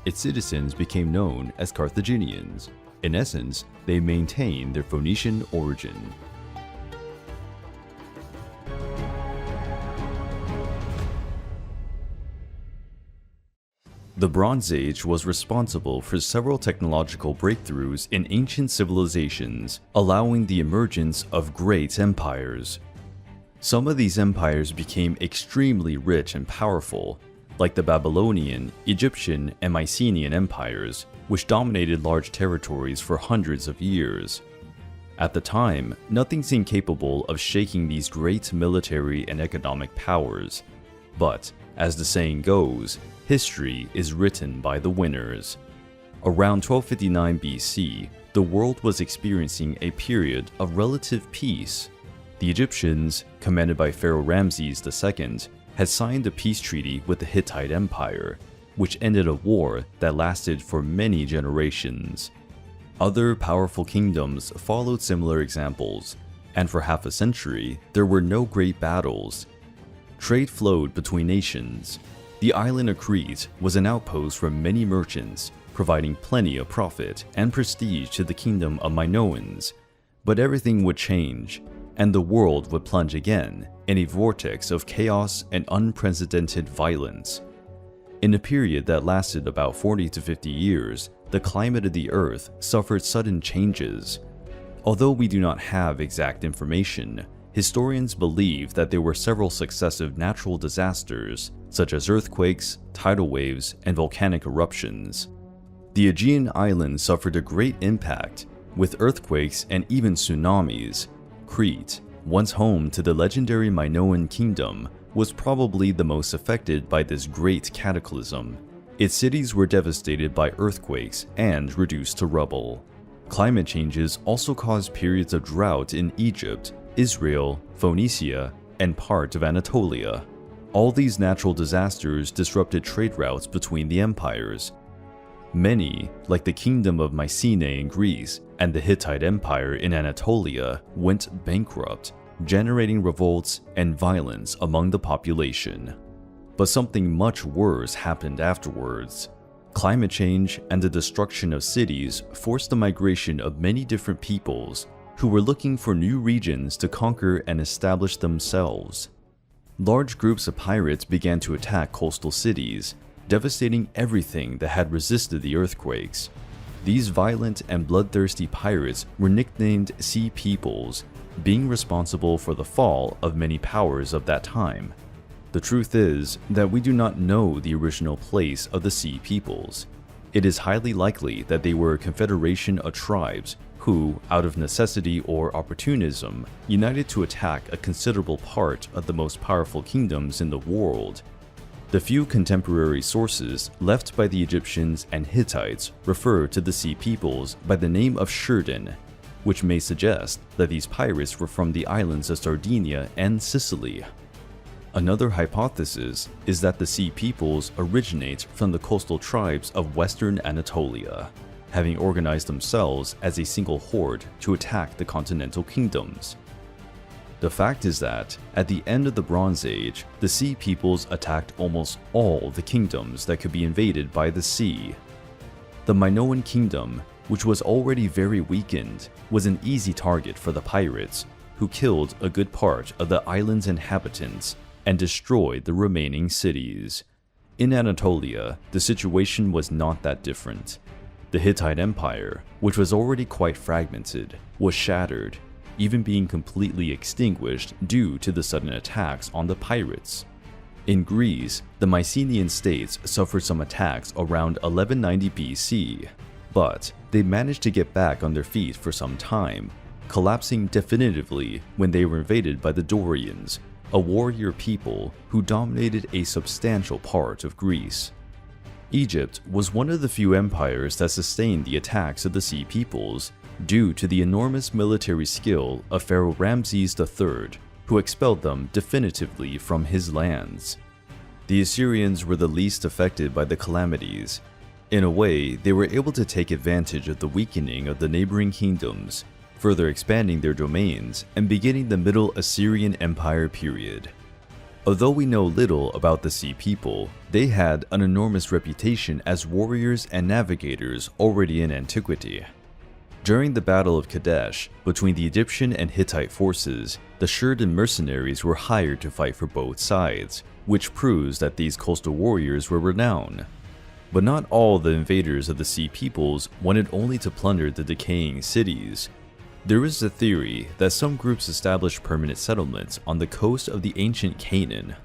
Its citizens became known as Carthaginians. In essence, they maintained their Phoenician origin. The Bronze Age was responsible for several technological breakthroughs in ancient civilizations, allowing the emergence of great empires. Some of these empires became extremely rich and powerful, like the Babylonian, Egyptian, and Mycenaean empires, which dominated large territories for hundreds of years. At the time, nothing seemed capable of shaking these great military and economic powers. But, as the saying goes, history is written by the winners. Around 1259 BC, the world was experiencing a period of relative peace. The Egyptians, commanded by Pharaoh Ramses II, had signed a peace treaty with the Hittite Empire, which ended a war that lasted for many generations. Other powerful kingdoms followed similar examples, and for half a century, there were no great battles. Trade flowed between nations. The island of Crete was an outpost for many merchants, providing plenty of profit and prestige to the kingdom of Minoans. But everything would change, and the world would plunge again in a vortex of chaos and unprecedented violence. In a period that lasted about 40 to 50 years, the climate of the Earth suffered sudden changes. Although we do not have exact information, historians believe that there were several successive natural disasters, such as earthquakes, tidal waves, and volcanic eruptions. The Aegean Islands suffered a great impact, with earthquakes and even tsunamis. Crete, once home to the legendary Minoan kingdom, was probably the most affected by this great cataclysm. Its cities were devastated by earthquakes and reduced to rubble. Climate changes also caused periods of drought in Egypt, Israel, Phoenicia, and part of Anatolia. All these natural disasters disrupted trade routes between the empires. Many, like the kingdom of Mycenaean in Greece and the Hittite Empire in Anatolia, went bankrupt, generating revolts and violence among the population. But something much worse happened afterwards. Climate change and the destruction of cities forced the migration of many different peoples who were looking for new regions to conquer and establish themselves. Large groups of pirates began to attack coastal cities, devastating everything that had resisted the earthquakes. These violent and bloodthirsty pirates were nicknamed Sea Peoples, being responsible for the fall of many powers of that time. The truth is that we do not know the original place of the Sea Peoples. It is highly likely that they were a confederation of tribes who, out of necessity or opportunism, united to attack a considerable part of the most powerful kingdoms in the world. The few contemporary sources left by the Egyptians and Hittites refer to the Sea Peoples by the name of Shurden, which may suggest that these pirates were from the islands of Sardinia and Sicily. Another hypothesis is that the Sea Peoples originate from the coastal tribes of western Anatolia, having organized themselves as a single horde to attack the continental kingdoms. The fact is that, at the end of the Bronze Age, the Sea Peoples attacked almost all the kingdoms that could be invaded by the sea. The Minoan kingdom, which was already very weakened, was an easy target for the pirates, who killed a good part of the island's inhabitants and destroyed the remaining cities. In Anatolia, the situation was not that different. The Hittite Empire, which was already quite fragmented, was shattered, even being completely extinguished due to the sudden attacks on the pirates. In Greece, the Mycenaean states suffered some attacks around 1190 BC, but they managed to get back on their feet for some time, collapsing definitively when they were invaded by the Dorians, a warrior people who dominated a substantial part of Greece. Egypt was one of the few empires that sustained the attacks of the Sea Peoples due to the enormous military skill of Pharaoh Ramses III, who expelled them definitively from his lands. The Assyrians were the least affected by the calamities. In a way, they were able to take advantage of the weakening of the neighboring kingdoms, further expanding their domains and beginning the Middle Assyrian Empire period. Although we know little about the Sea People, they had an enormous reputation as warriors and navigators already in antiquity. During the Battle of Kadesh, between the Egyptian and Hittite forces, the Shurden mercenaries were hired to fight for both sides, which proves that these coastal warriors were renowned. But not all the invaders of the Sea Peoples wanted only to plunder the decaying cities. There is a theory that some groups established permanent settlements on the coast of the ancient Canaan.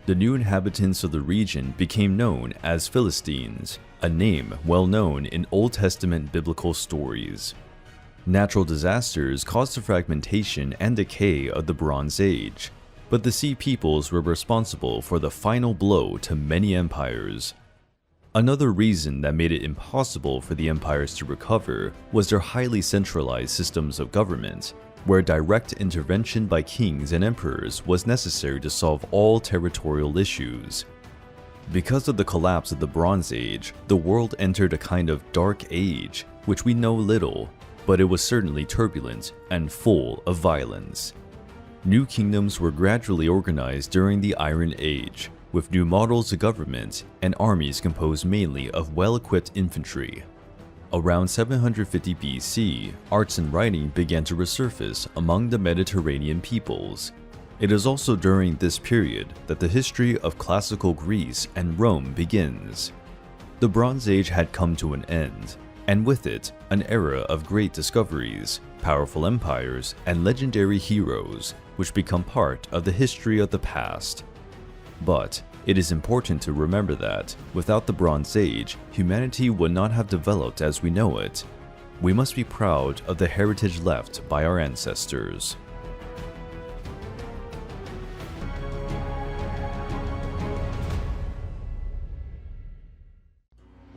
The new inhabitants of the region became known as Philistines, a name well known in Old Testament biblical stories. Natural disasters caused the fragmentation and decay of the Bronze Age, but the Sea Peoples were responsible for the final blow to many empires. Another reason that made it impossible for the empires to recover was their highly centralized systems of government, where direct intervention by kings and emperors was necessary to solve all territorial issues. Because of the collapse of the Bronze Age, the world entered a kind of dark age, which we know little, but it was certainly turbulent and full of violence. New kingdoms were gradually organized during the Iron Age, with new models of government and armies composed mainly of well-equipped infantry. Around 750 BC, arts and writing began to resurface among the Mediterranean peoples. It is also during this period that the history of classical Greece and Rome begins. The Bronze Age had come to an end, and with it, an era of great discoveries, powerful empires, and legendary heroes, which become part of the history of the past. But it is important to remember that, without the Bronze Age, humanity would not have developed as we know it. We must be proud of the heritage left by our ancestors.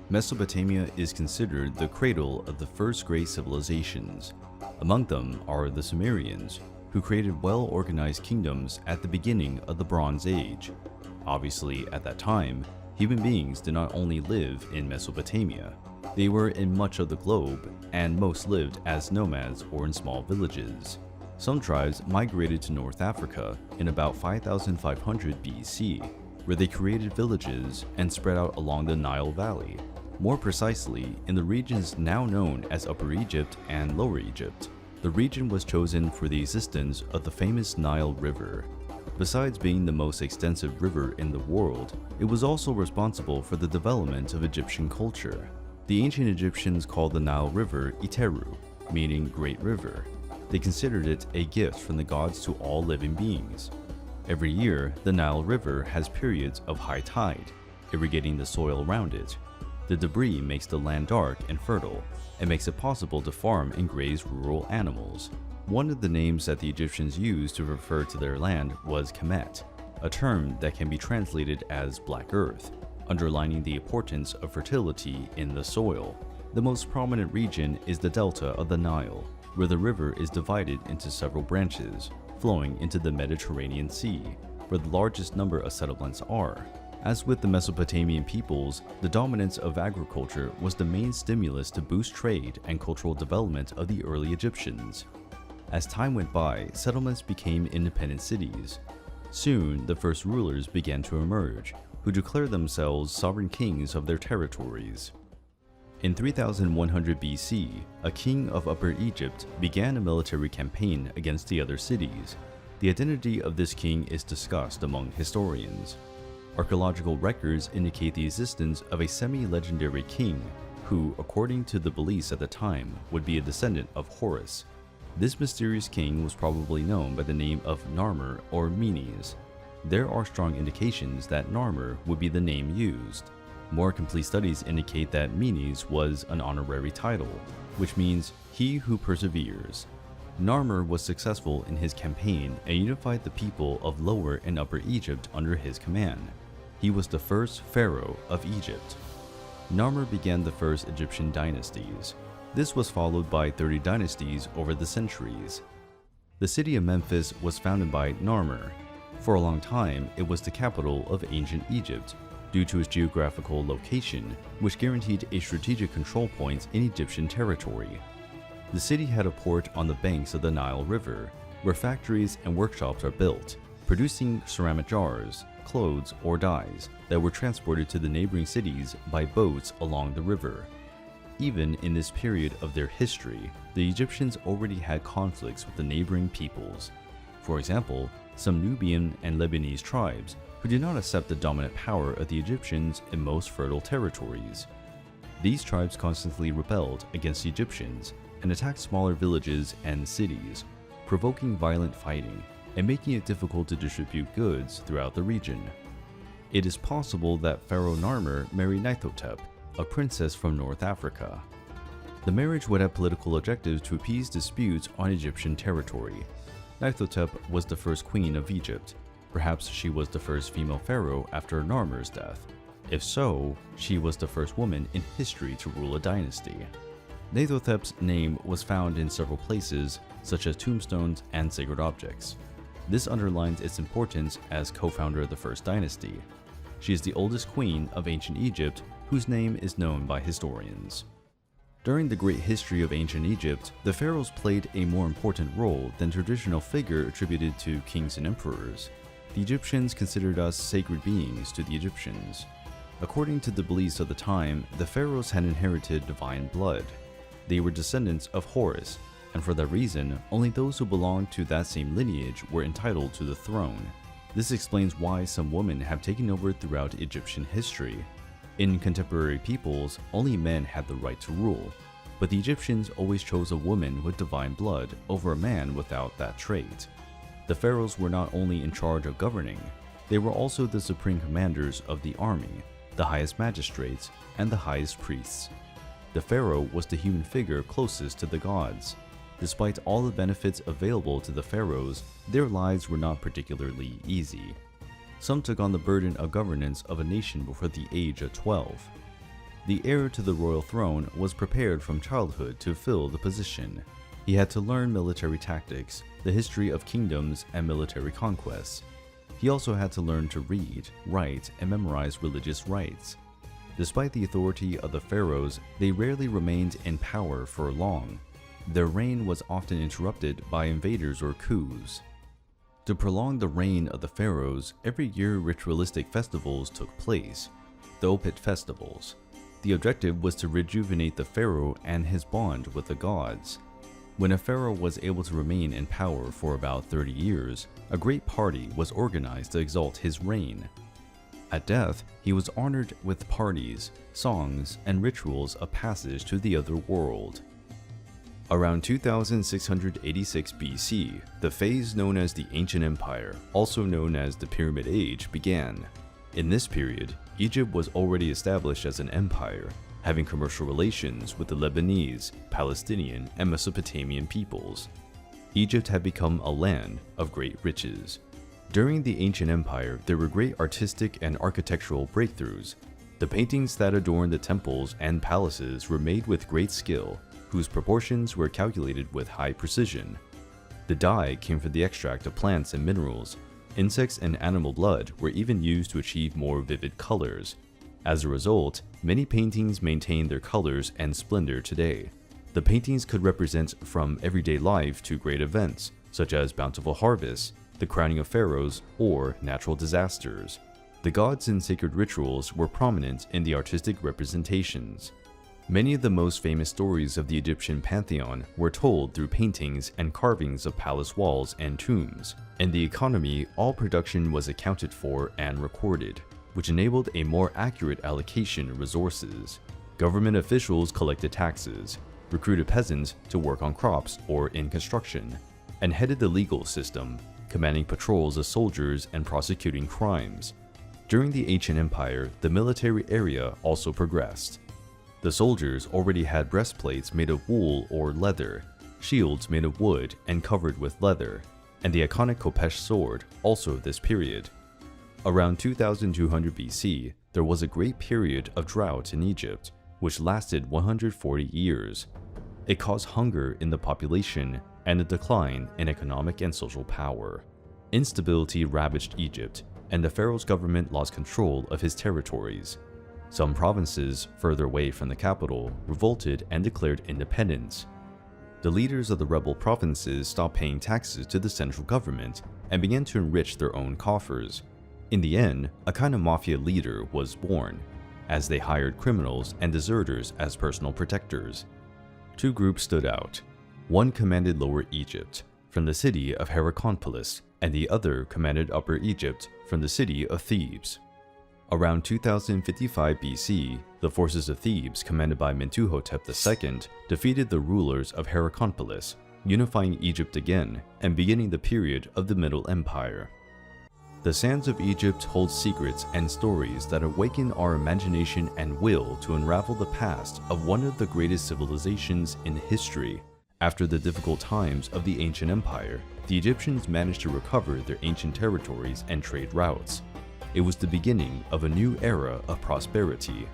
Mesopotamia is considered the cradle of the first great civilizations. Among them are the Sumerians, who created well-organized kingdoms at the beginning of the Bronze Age. Obviously, at that time, human beings did not only live in Mesopotamia. They were in much of the globe, and most lived as nomads or in small villages. Some tribes migrated to North Africa in about 5500 BC, where they created villages and spread out along the Nile Valley, more precisely in the regions now known as Upper Egypt and Lower Egypt. The region was chosen for the existence of the famous Nile River. Besides being the most extensive river in the world, it was also responsible for the development of Egyptian culture. The ancient Egyptians called the Nile River Iteru, meaning Great River. They considered it a gift from the gods to all living beings. Every year, the Nile River has periods of high tide, irrigating the soil around it. The debris makes the land dark and fertile, and makes it possible to farm and graze rural animals. One of the names that the Egyptians used to refer to their land was Kemet, a term that can be translated as Black Earth, underlining the importance of fertility in the soil. The most prominent region is the delta of the Nile, where the river is divided into several branches, flowing into the Mediterranean Sea, where the largest number of settlements are. As with the Mesopotamian peoples, the dominance of agriculture was the main stimulus to boost trade and cultural development of the early Egyptians. As time went by, settlements became independent cities. Soon, the first rulers began to emerge, who declared themselves sovereign kings of their territories. In 3100 BC, a king of Upper Egypt began a military campaign against the other cities. The identity of this king is discussed among historians. Archaeological records indicate the existence of a semi-legendary king who, according to the beliefs at the time, would be a descendant of Horus. This mysterious king was probably known by the name of Narmer or Menes. There are strong indications that Narmer would be the name used. More complete studies indicate that Menes was an honorary title, which means he who perseveres. Narmer was successful in his campaign and unified the people of Lower and Upper Egypt under his command. He was the first pharaoh of Egypt. Narmer began the first Egyptian dynasties. This was followed by 30 dynasties over the centuries. The city of Memphis was founded by Narmer. For a long time, it was the capital of ancient Egypt, due to its geographical location, which guaranteed a strategic control point in Egyptian territory. The city had a port on the banks of the Nile River, where factories and workshops are built, producing ceramic jars, clothes, or dyes that were transported to the neighboring cities by boats along the river. Even in this period of their history, the Egyptians already had conflicts with the neighboring peoples. For example, some Nubian and Lebanese tribes who did not accept the dominant power of the Egyptians in most fertile territories. These tribes constantly rebelled against the Egyptians and attacked smaller villages and cities, provoking violent fighting and making it difficult to distribute goods throughout the region. It is possible that Pharaoh Narmer married Nithotep, a princess from North Africa. The marriage would have political objectives to appease disputes on Egyptian territory. Nithotep was the first queen of Egypt. Perhaps she was the first female pharaoh after Narmer's death. If so, she was the first woman in history to rule a dynasty. Nithotep's name was found in several places, such as tombstones and sacred objects. This underlines its importance as co-founder of the first dynasty. She is the oldest queen of ancient Egypt, whose name is known by historians. During the great history of ancient Egypt, the pharaohs played a more important role than traditional figure attributed to kings and emperors. The Egyptians considered us sacred beings to the Egyptians. According to the beliefs of the time, the pharaohs had inherited divine blood. They were descendants of Horus, and for that reason, only those who belonged to that same lineage were entitled to the throne. This explains why some women have taken over throughout Egyptian history. In contemporary peoples, only men had the right to rule, but the Egyptians always chose a woman with divine blood over a man without that trait. The pharaohs were not only in charge of governing, they were also the supreme commanders of the army, the highest magistrates, and the highest priests. The pharaoh was the human figure closest to the gods. Despite all the benefits available to the pharaohs, their lives were not particularly easy. Some took on the burden of governance of a nation before the age of 12. The heir to the royal throne was prepared from childhood to fill the position. He had to learn military tactics, the history of kingdoms, and military conquests. He also had to learn to read, write, and memorize religious rites. Despite the authority of the pharaohs, they rarely remained in power for long. Their reign was often interrupted by invaders or coups. To prolong the reign of the pharaohs, every year ritualistic festivals took place, the Opet festivals. The objective was to rejuvenate the pharaoh and his bond with the gods. When a pharaoh was able to remain in power for about 30 years, a great party was organized to exalt his reign. At death, he was honored with parties, songs, and rituals of passage to the other world. Around 2686 BC, the phase known as the Ancient Empire, also known as the Pyramid Age, began. In this period, Egypt was already established as an empire, having commercial relations with the Lebanese, Palestinian, and Mesopotamian peoples. Egypt had become a land of great riches. During the Ancient Empire, there were great artistic and architectural breakthroughs. The paintings that adorned the temples and palaces were made with great skill, whose proportions were calculated with high precision. The dye came from the extract of plants and minerals. Insects and animal blood were even used to achieve more vivid colors. As a result, many paintings maintain their colors and splendor today. The paintings could represent from everyday life to great events, such as bountiful harvests, the crowning of pharaohs, or natural disasters. The gods and sacred rituals were prominent in the artistic representations. Many of the most famous stories of the Egyptian pantheon were told through paintings and carvings of palace walls and tombs. In the economy, all production was accounted for and recorded, which enabled a more accurate allocation of resources. Government officials collected taxes, recruited peasants to work on crops or in construction, and headed the legal system, commanding patrols of soldiers and prosecuting crimes. During the Ancient Empire, the military area also progressed. The soldiers already had breastplates made of wool or leather, shields made of wood and covered with leather, and the iconic Khopesh sword, also of this period. Around 2200 BC, there was a great period of drought in Egypt, which lasted 140 years. It caused hunger in the population and a decline in economic and social power. Instability ravaged Egypt, and the pharaoh's government lost control of his territories. Some provinces further away from the capital revolted and declared independence. The leaders of the rebel provinces stopped paying taxes to the central government and began to enrich their own coffers. In the end, a kind of mafia leader was born, as they hired criminals and deserters as personal protectors. Two groups stood out. One commanded Lower Egypt, from the city of Heracleopolis, and the other commanded Upper Egypt, from the city of Thebes. Around 2055 BC, the forces of Thebes, commanded by Mentuhotep II, defeated the rulers of Heracleopolis, unifying Egypt again and beginning the period of the Middle Empire. The sands of Egypt hold secrets and stories that awaken our imagination and will to unravel the past of one of the greatest civilizations in history. After the difficult times of the Ancient Empire, the Egyptians managed to recover their ancient territories and trade routes. It was the beginning of a new era of prosperity.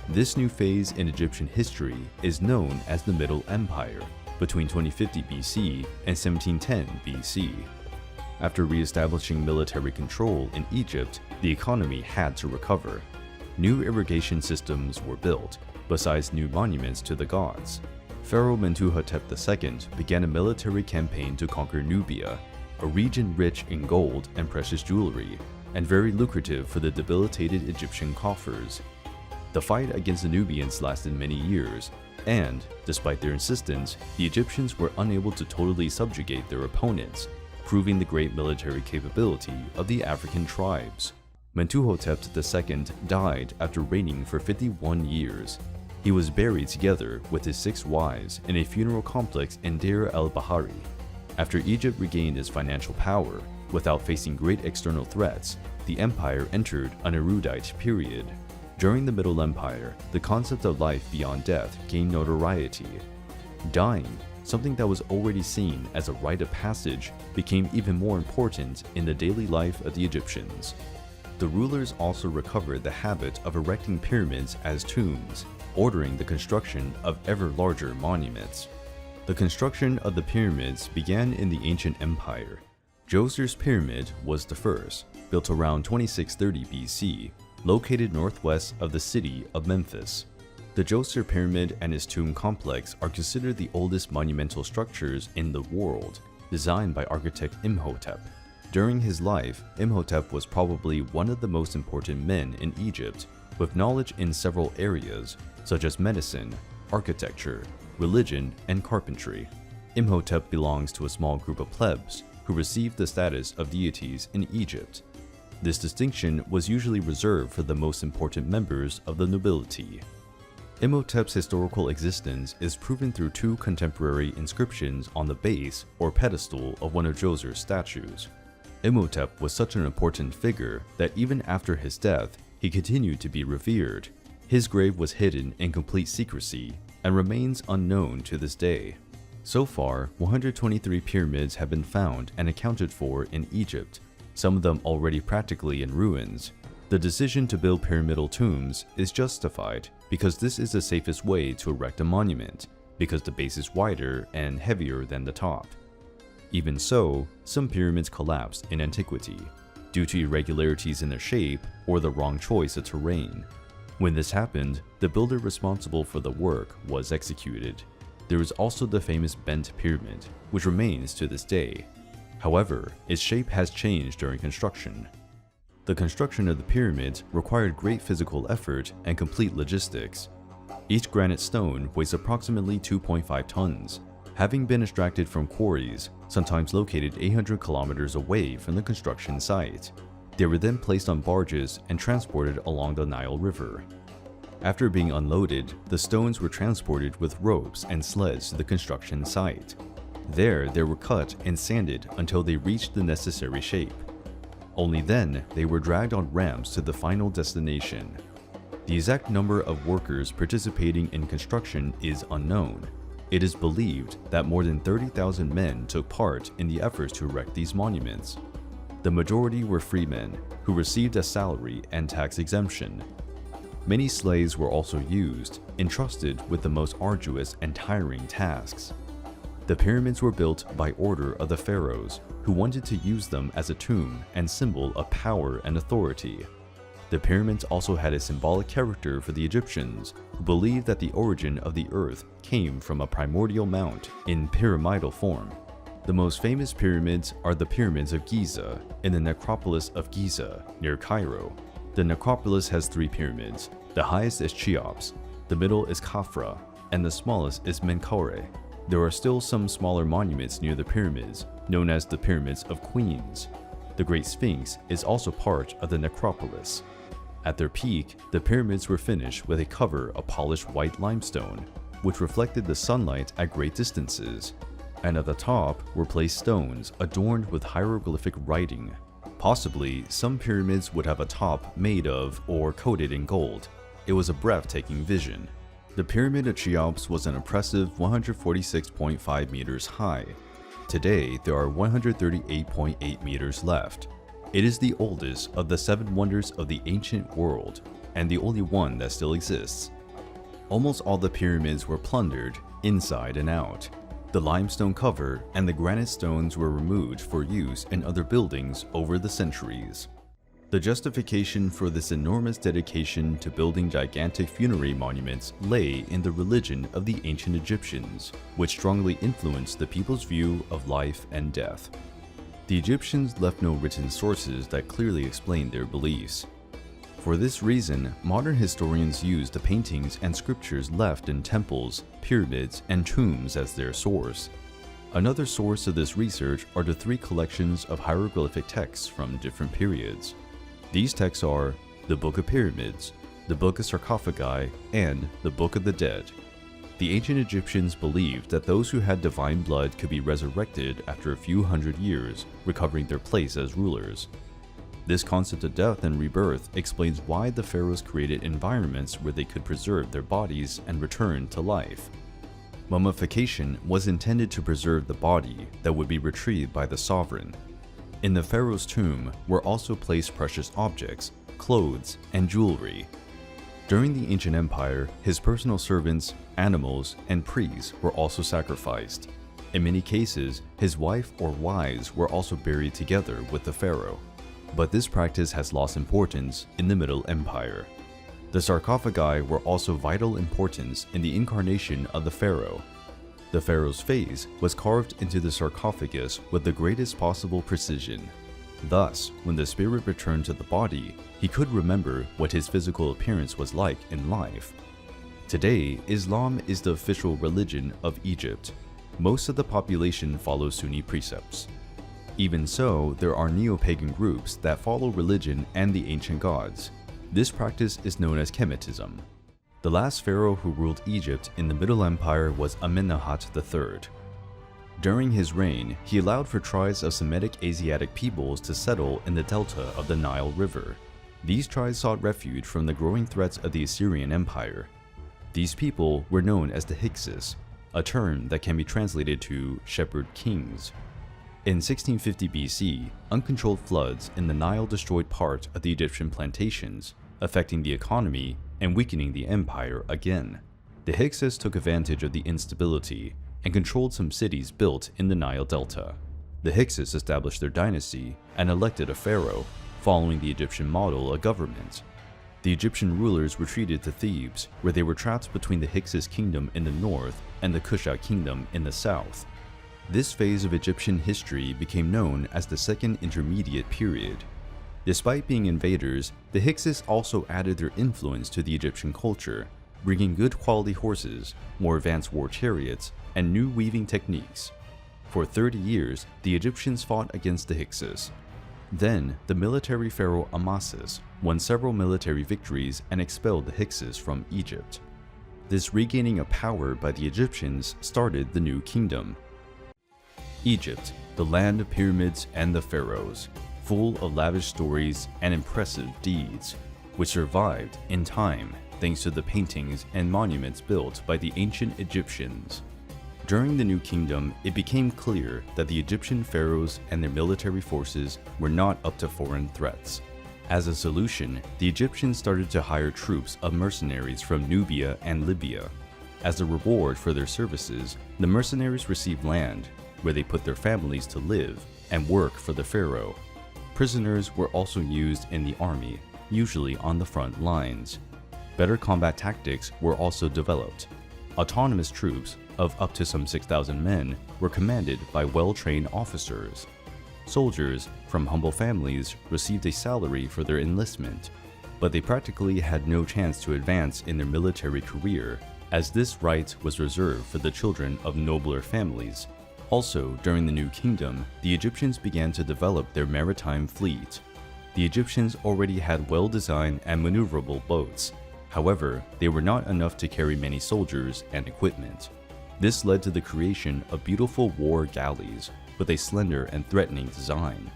This new phase in Egyptian history is known as the Middle Empire, between 2050 BC and 1710 BC. After re-establishing military control in Egypt, the economy had to recover. New irrigation systems were built, besides new monuments to the gods. Pharaoh Mentuhotep II began a military campaign to conquer Nubia, a region rich in gold and precious jewelry, and very lucrative for the debilitated Egyptian coffers. The fight against the Nubians lasted many years, and, despite their insistence, the Egyptians were unable to totally subjugate their opponents, proving the great military capability of the African tribes. Mentuhotep II died after reigning for 51 years. He was buried together with his 6 wives in a funeral complex in Deir el-Bahari. After Egypt regained its financial power, without facing great external threats, the empire entered an erudite period. During the Middle Empire, the concept of life beyond death gained notoriety. Dying, something that was already seen as a rite of passage, became even more important in the daily life of the Egyptians. The rulers also recovered the habit of erecting pyramids as tombs, ordering the construction of ever larger monuments. The construction of the pyramids began in the Ancient Empire. Djoser's Pyramid was the first, built around 2630 BC, located northwest of the city of Memphis. The Djoser Pyramid and its tomb complex are considered the oldest monumental structures in the world, designed by architect Imhotep. During his life, Imhotep was probably one of the most important men in Egypt, with knowledge in several areas, such as medicine, architecture, religion, and carpentry. Imhotep belongs to a small group of plebs who received the status of deities in Egypt. This distinction was usually reserved for the most important members of the nobility. Imhotep's historical existence is proven through two contemporary inscriptions on the base or pedestal of one of Djoser's statues. Imhotep was such an important figure that even after his death, he continued to be revered. His grave was hidden in complete secrecy and remains unknown to this day. So far, 123 pyramids have been found and accounted for in Egypt, some of them already practically in ruins. The decision to build pyramidal tombs is justified because this is the safest way to erect a monument, because the base is wider and heavier than the top. Even so, some pyramids collapsed in antiquity, due to irregularities in their shape or the wrong choice of terrain. When this happened, the builder responsible for the work was executed. There is also the famous bent pyramid, which remains to this day. However, its shape has changed during construction. The construction of the pyramids required great physical effort and complete logistics. Each granite stone weighs approximately 2.5 tons, having been extracted from quarries, sometimes located 800 kilometers away from the construction site. They were then placed on barges and transported along the Nile River. After being unloaded, the stones were transported with ropes and sleds to the construction site. There, they were cut and sanded until they reached the necessary shape. Only then, they were dragged on ramps to the final destination. The exact number of workers participating in construction is unknown. It is believed that more than 30,000 men took part in the efforts to erect these monuments. The majority were freemen, who received a salary and tax exemption. Many slaves were also used, entrusted with the most arduous and tiring tasks. The pyramids were built by order of the pharaohs, who wanted to use them as a tomb and symbol of power and authority. The pyramids also had a symbolic character for the Egyptians, who believed that the origin of the earth came from a primordial mount in pyramidal form. The most famous pyramids are the pyramids of Giza in the necropolis of Giza, near Cairo. The necropolis has 3 pyramids. The highest is Cheops, the middle is Khafra, and the smallest is Menkaure. There are still some smaller monuments near the pyramids, known as the Pyramids of Queens. The Great Sphinx is also part of the necropolis. At their peak, the pyramids were finished with a cover of polished white limestone, which reflected the sunlight at great distances. And at the top were placed stones adorned with hieroglyphic writing. Possibly, some pyramids would have a top made of or coated in gold. It was a breathtaking vision. The Pyramid of Cheops was an impressive 146.5 meters high. Today, there are 138.8 meters left. It is the oldest of the 7 wonders of the ancient world, and the only one that still exists. Almost all the pyramids were plundered, inside and out. The limestone cover and the granite stones were removed for use in other buildings over the centuries. The justification for this enormous dedication to building gigantic funerary monuments lay in the religion of the ancient Egyptians, which strongly influenced the people's view of life and death. The Egyptians left no written sources that clearly explained their beliefs. For this reason, modern historians use the paintings and sculptures left in temples, pyramids, and tombs as their source. Another source of this research are the 3 collections of hieroglyphic texts from different periods. These texts are the Book of Pyramids, the Book of Sarcophagi, and the Book of the Dead. The ancient Egyptians believed that those who had divine blood could be resurrected after a few hundred years, recovering their place as rulers. This concept of death and rebirth explains why the pharaohs created environments where they could preserve their bodies and return to life. Mummification was intended to preserve the body that would be retrieved by the sovereign. In the pharaoh's tomb were also placed precious objects, clothes, and jewelry. During the ancient empire, his personal servants, animals, and priests were also sacrificed. In many cases, his wife or wives were also buried together with the pharaoh. But this practice has lost importance in the Middle Empire. The sarcophagi were also vital importance in the incarnation of the pharaoh. The pharaoh's face was carved into the sarcophagus with the greatest possible precision. Thus, when the spirit returned to the body, he could remember what his physical appearance was like in life. Today, Islam is the official religion of Egypt. Most of the population follows Sunni precepts. Even so, there are neo-pagan groups that follow religion and the ancient gods. This practice is known as Kemetism. The last pharaoh who ruled Egypt in the Middle Empire was Amenemhat III. During his reign, he allowed for tribes of Semitic Asiatic peoples to settle in the delta of the Nile River. These tribes sought refuge from the growing threats of the Assyrian Empire. These people were known as the Hyksos, a term that can be translated to shepherd kings. In 1650 BC, uncontrolled floods in the Nile destroyed part of the Egyptian plantations, affecting the economy and weakening the empire again. The Hyksos took advantage of the instability and controlled some cities built in the Nile Delta. The Hyksos established their dynasty and elected a pharaoh, following the Egyptian model of government. The Egyptian rulers retreated to Thebes, where they were trapped between the Hyksos kingdom in the north and the Kushite kingdom in the south. This phase of Egyptian history became known as the Second Intermediate Period. Despite being invaders, the Hyksos also added their influence to the Egyptian culture, bringing good quality horses, more advanced war chariots, and new weaving techniques. For 30 years, the Egyptians fought against the Hyksos. Then, the military pharaoh Amasis won several military victories and expelled the Hyksos from Egypt. This regaining of power by the Egyptians started the new kingdom. Egypt, the land of pyramids and the pharaohs, full of lavish stories and impressive deeds, which survived in time thanks to the paintings and monuments built by the ancient Egyptians. During the New Kingdom, it became clear that the Egyptian pharaohs and their military forces were not up to foreign threats. As a solution, the Egyptians started to hire troops of mercenaries from Nubia and Libya. As a reward for their services, the mercenaries received land, where they put their families to live and work for the pharaoh. Prisoners were also used in the army, usually on the front lines. Better combat tactics were also developed. Autonomous troops of up to some 6,000 men were commanded by well-trained officers. Soldiers from humble families received a salary for their enlistment, but they practically had no chance to advance in their military career, as this right was reserved for the children of nobler families. Also, during the New Kingdom, the Egyptians began to develop their maritime fleet. The Egyptians already had well-designed and maneuverable boats. However, they were not enough to carry many soldiers and equipment. This led to the creation of beautiful war galleys with a slender and threatening design.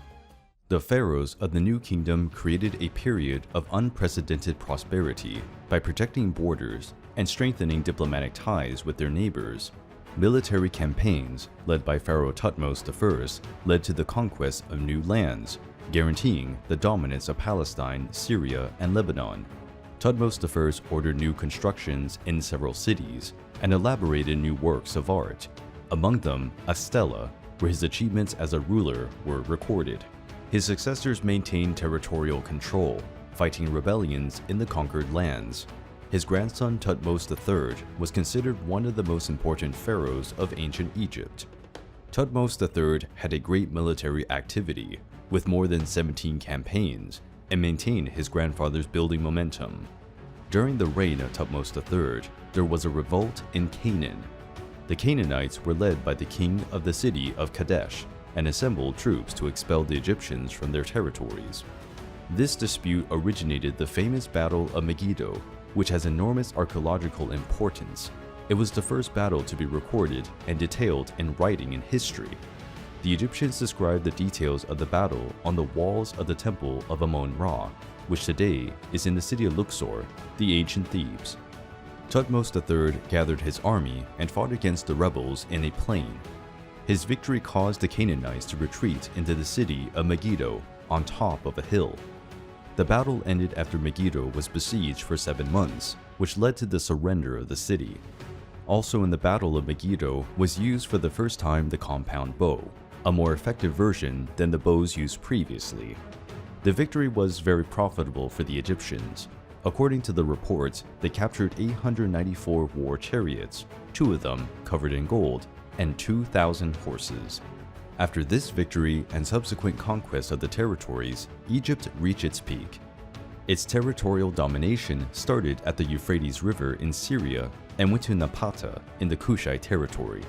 The pharaohs of the New Kingdom created a period of unprecedented prosperity by protecting borders and strengthening diplomatic ties with their neighbors. Military campaigns, led by Pharaoh Thutmose I, led to the conquest of new lands, guaranteeing the dominance of Palestine, Syria, and Lebanon. Thutmose I ordered new constructions in several cities and elaborated new works of art, among them a stela, where his achievements as a ruler were recorded. His successors maintained territorial control, fighting rebellions in the conquered lands. His grandson Thutmose III was considered one of the most important pharaohs of ancient Egypt. Thutmose III had a great military activity, with more than 17 campaigns, and maintained his grandfather's building momentum. During the reign of Thutmose III, there was a revolt in Canaan. The Canaanites were led by the king of the city of Kadesh and assembled troops to expel the Egyptians from their territories. This dispute originated the famous Battle of Megiddo, which has enormous archaeological importance. It was the first battle to be recorded and detailed in writing in history. The Egyptians described the details of the battle on the walls of the Temple of Amun-Ra, which today is in the city of Luxor, the ancient Thebes. Thutmose III gathered his army and fought against the rebels in a plain. His victory caused the Canaanites to retreat into the city of Megiddo on top of a hill. The battle ended after Megiddo was besieged for 7 months, which led to the surrender of the city. Also in the Battle of Megiddo was used for the first time the compound bow, a more effective version than the bows used previously. The victory was very profitable for the Egyptians. According to the reports, they captured 894 war chariots, 2 of them covered in gold, and 2,000 horses. After this victory and subsequent conquest of the territories, Egypt reached its peak. Its territorial domination started at the Euphrates River in Syria and went to Napata in the Kushite territory.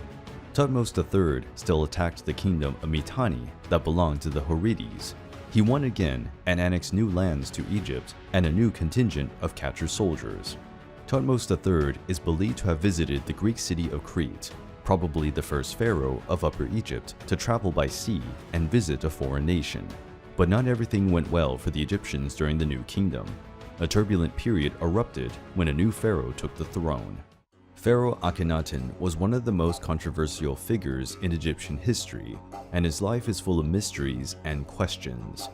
Thutmose III still attacked the kingdom of Mitanni that belonged to the Horites. He won again and annexed new lands to Egypt and a new contingent of captured soldiers. Thutmose III is believed to have visited the Greek city of Crete, probably the first pharaoh of Upper Egypt to travel by sea and visit a foreign nation. But not everything went well for the Egyptians during the new kingdom. A turbulent period erupted when a new pharaoh took the throne. Pharaoh Akhenaten was one of the most controversial figures in Egyptian history, and his life is full of mysteries and questions.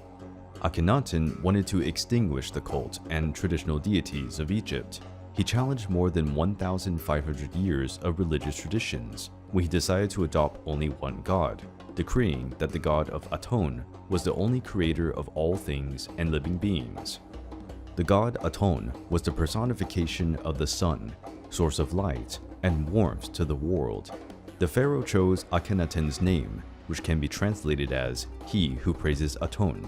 Akhenaten wanted to extinguish the cult and traditional deities of Egypt. He challenged more than 1,500 years of religious traditions when he decided to adopt only one god, decreeing that the god of Aton was the only creator of all things and living beings. The god Aton was the personification of the sun, source of light and warmth to the world. The pharaoh chose Akhenaten's name, which can be translated as "he who praises Aton."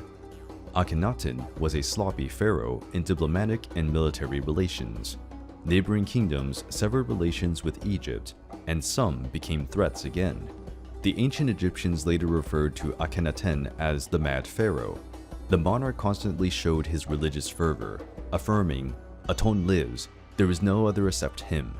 Akhenaten was a sloppy pharaoh in diplomatic and military relations. Neighboring kingdoms severed relations with Egypt, and some became threats again. The ancient Egyptians later referred to Akhenaten as the Mad Pharaoh. The monarch constantly showed his religious fervor, affirming, "Aton lives, there is no other except him."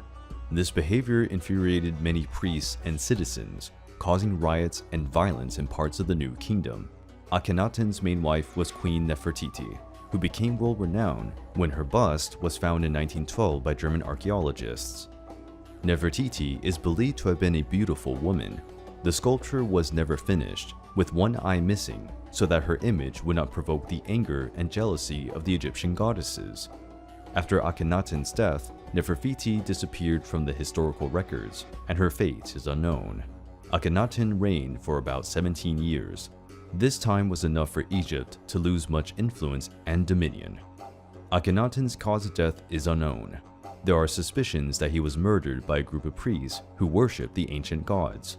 This behavior infuriated many priests and citizens, causing riots and violence in parts of the new kingdom. Akhenaten's main wife was Queen Nefertiti, who became world-renowned when her bust was found in 1912 by German archaeologists. Nefertiti is believed to have been a beautiful woman. The sculpture was never finished, with one eye missing, so that her image would not provoke the anger and jealousy of the Egyptian goddesses. After Akhenaten's death, Nefertiti disappeared from the historical records, and her fate is unknown. Akhenaten reigned for about 17 years. This time was enough for Egypt to lose much influence and dominion. Akhenaten's cause of death is unknown. There are suspicions that he was murdered by a group of priests who worshipped the ancient gods.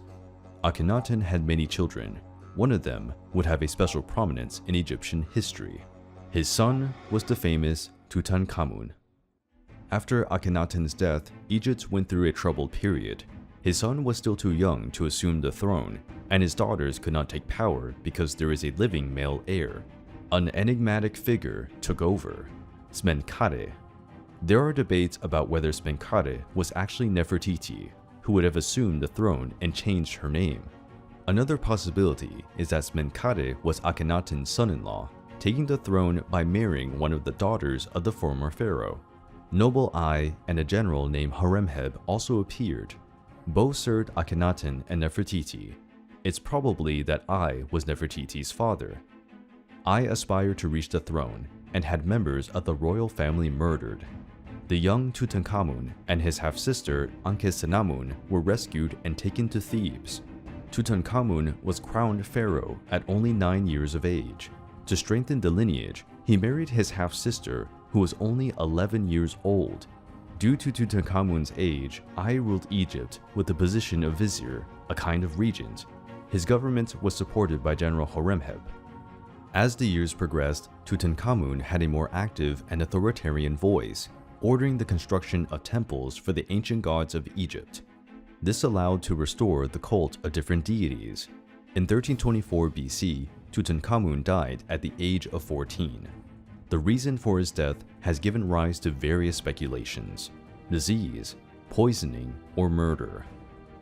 Akhenaten had many children. One of them would have a special prominence in Egyptian history. His son was the famous Tutankhamun. After Akhenaten's death, Egypt went through a troubled period. His son was still too young to assume the throne, and his daughters could not take power because there is a living male heir. An enigmatic figure took over, Smenkhare. There are debates about whether Smenkhare was actually Nefertiti, who would have assumed the throne and changed her name. Another possibility is that Smenkhare was Akhenaten's son-in-law, taking the throne by marrying one of the daughters of the former pharaoh. Noble Ai and a general named Horemheb also appeared. Both served Akhenaten and Nefertiti. It's probably that Ai was Nefertiti's father. Ai aspired to reach the throne and had members of the royal family murdered. The young Tutankhamun and his half-sister Ankhesenamun were rescued and taken to Thebes. Tutankhamun was crowned pharaoh at only 9 years of age. To strengthen the lineage, he married his half-sister, who was only 11 years old. Due to Tutankhamun's age, Ai ruled Egypt with the position of vizier, a kind of regent. His government was supported by General Horemheb. As the years progressed, Tutankhamun had a more active and authoritarian voice, ordering the construction of temples for the ancient gods of Egypt. This allowed to restore the cult of different deities. In 1324 BC, Tutankhamun died at the age of 14. The reason for his death has given rise to various speculations: disease, poisoning, or murder.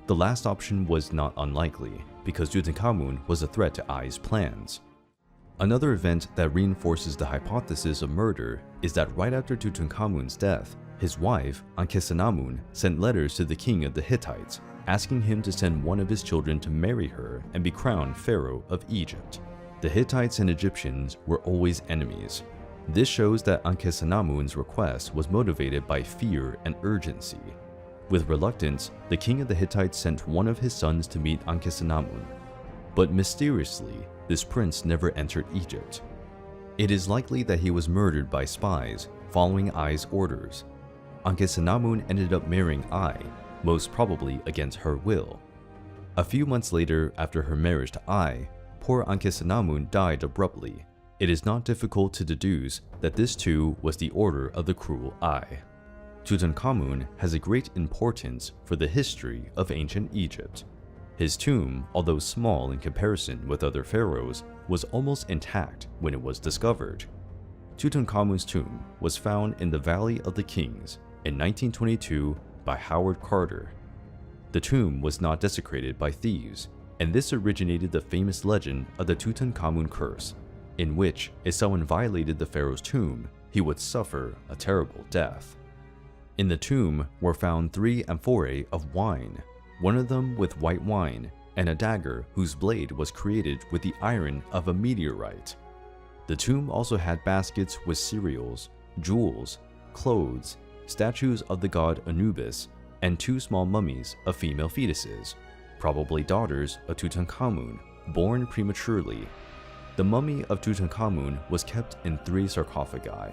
The last option was not unlikely, because Tutankhamun was a threat to Ai's plans. Another event that reinforces the hypothesis of murder is that right after Tutankhamun's death, his wife, Ankhesenamun, sent letters to the king of the Hittites, asking him to send one of his children to marry her and be crowned pharaoh of Egypt. The Hittites and Egyptians were always enemies. This shows that Ankhesenamun's request was motivated by fear and urgency. With reluctance, the king of the Hittites sent one of his sons to meet Ankhesenamun. But mysteriously, this prince never entered Egypt. It is likely that he was murdered by spies, following Ai's orders. Ankhesenamun ended up marrying Ai, most probably against her will. A few months later, after her marriage to Ai, poor Ankhesenamun died abruptly. It is not difficult to deduce that this too was the order of the cruel Ai. Tutankhamun has a great importance for the history of ancient Egypt. His tomb, although small in comparison with other pharaohs, was almost intact when it was discovered. Tutankhamun's tomb was found in the Valley of the Kings in 1922 by Howard Carter. The tomb was not desecrated by thieves, and this originated the famous legend of the Tutankhamun curse, in which if someone violated the pharaoh's tomb, he would suffer a terrible death. In the tomb were found 3 amphorae of wine, one of them with white wine, and a dagger whose blade was created with the iron of a meteorite. The tomb also had baskets with cereals, jewels, clothes, statues of the god Anubis, and 2 small mummies of female fetuses, probably daughters of Tutankhamun, born prematurely. The mummy of Tutankhamun was kept in 3 sarcophagi.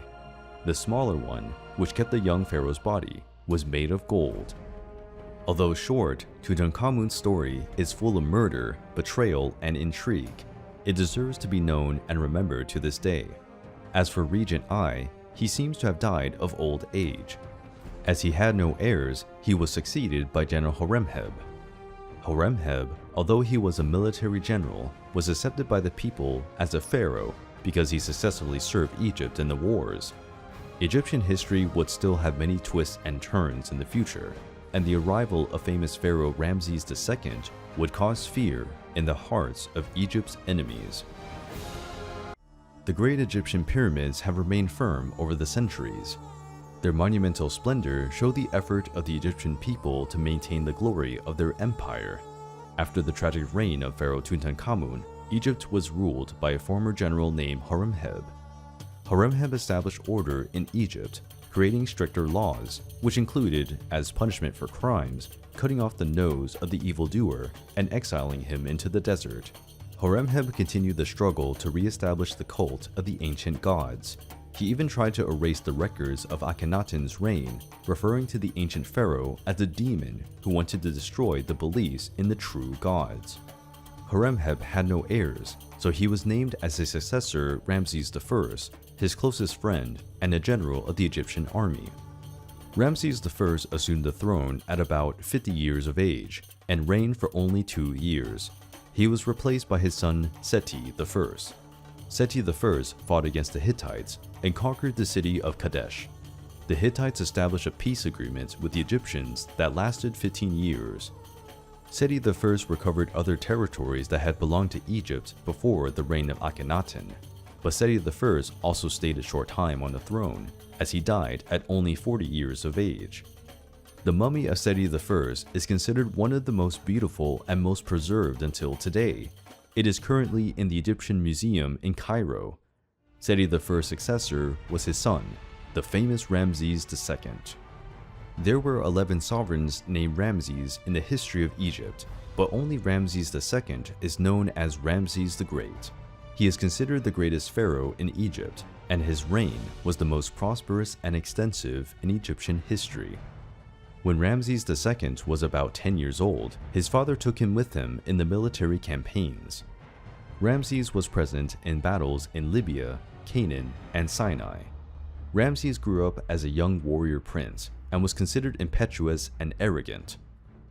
The smaller one, which kept the young pharaoh's body, was made of gold. Although short, Tutankhamun's story is full of murder, betrayal, and intrigue. It deserves to be known and remembered to this day. As for Regent Ai, he seems to have died of old age. As he had no heirs, he was succeeded by General Horemheb. Horemheb, although he was a military general, was accepted by the people as a pharaoh because he successfully served Egypt in the wars. Egyptian history would still have many twists and turns in the future, and the arrival of famous pharaoh Ramses II would cause fear in the hearts of Egypt's enemies. The great Egyptian pyramids have remained firm over the centuries. Their monumental splendor showed the effort of the Egyptian people to maintain the glory of their empire. After the tragic reign of Pharaoh Tutankhamun, Egypt was ruled by a former general named Horemheb. Horemheb established order in Egypt, creating stricter laws, which included, as punishment for crimes, cutting off the nose of the evildoer and exiling him into the desert. Horemheb continued the struggle to re-establish the cult of the ancient gods. He even tried to erase the records of Akhenaten's reign, referring to the ancient pharaoh as a demon who wanted to destroy the beliefs in the true gods. Horemheb had no heirs, so he was named as his successor Ramses I, his closest friend and a general of the Egyptian army. Ramses I assumed the throne at about 50 years of age and reigned for only 2 years. He was replaced by his son Seti I. Seti I fought against the Hittites and conquered the city of Kadesh. The Hittites established a peace agreement with the Egyptians that lasted 15 years. Seti I recovered other territories that had belonged to Egypt before the reign of Akhenaten, but Seti I also stayed a short time on the throne, as he died at only 40 years of age. The mummy of Seti I is considered one of the most beautiful and most preserved until today. It is currently in the Egyptian Museum in Cairo. Seti I's successor was his son, the famous Ramses II. There were 11 sovereigns named Ramses in the history of Egypt, but only Ramses II is known as Ramses the Great. He is considered the greatest pharaoh in Egypt, and his reign was the most prosperous and extensive in Egyptian history. When Ramses II was about 10 years old, his father took him with him in the military campaigns. Ramses was present in battles in Libya, Canaan, and Sinai. Ramses grew up as a young warrior prince and was considered impetuous and arrogant.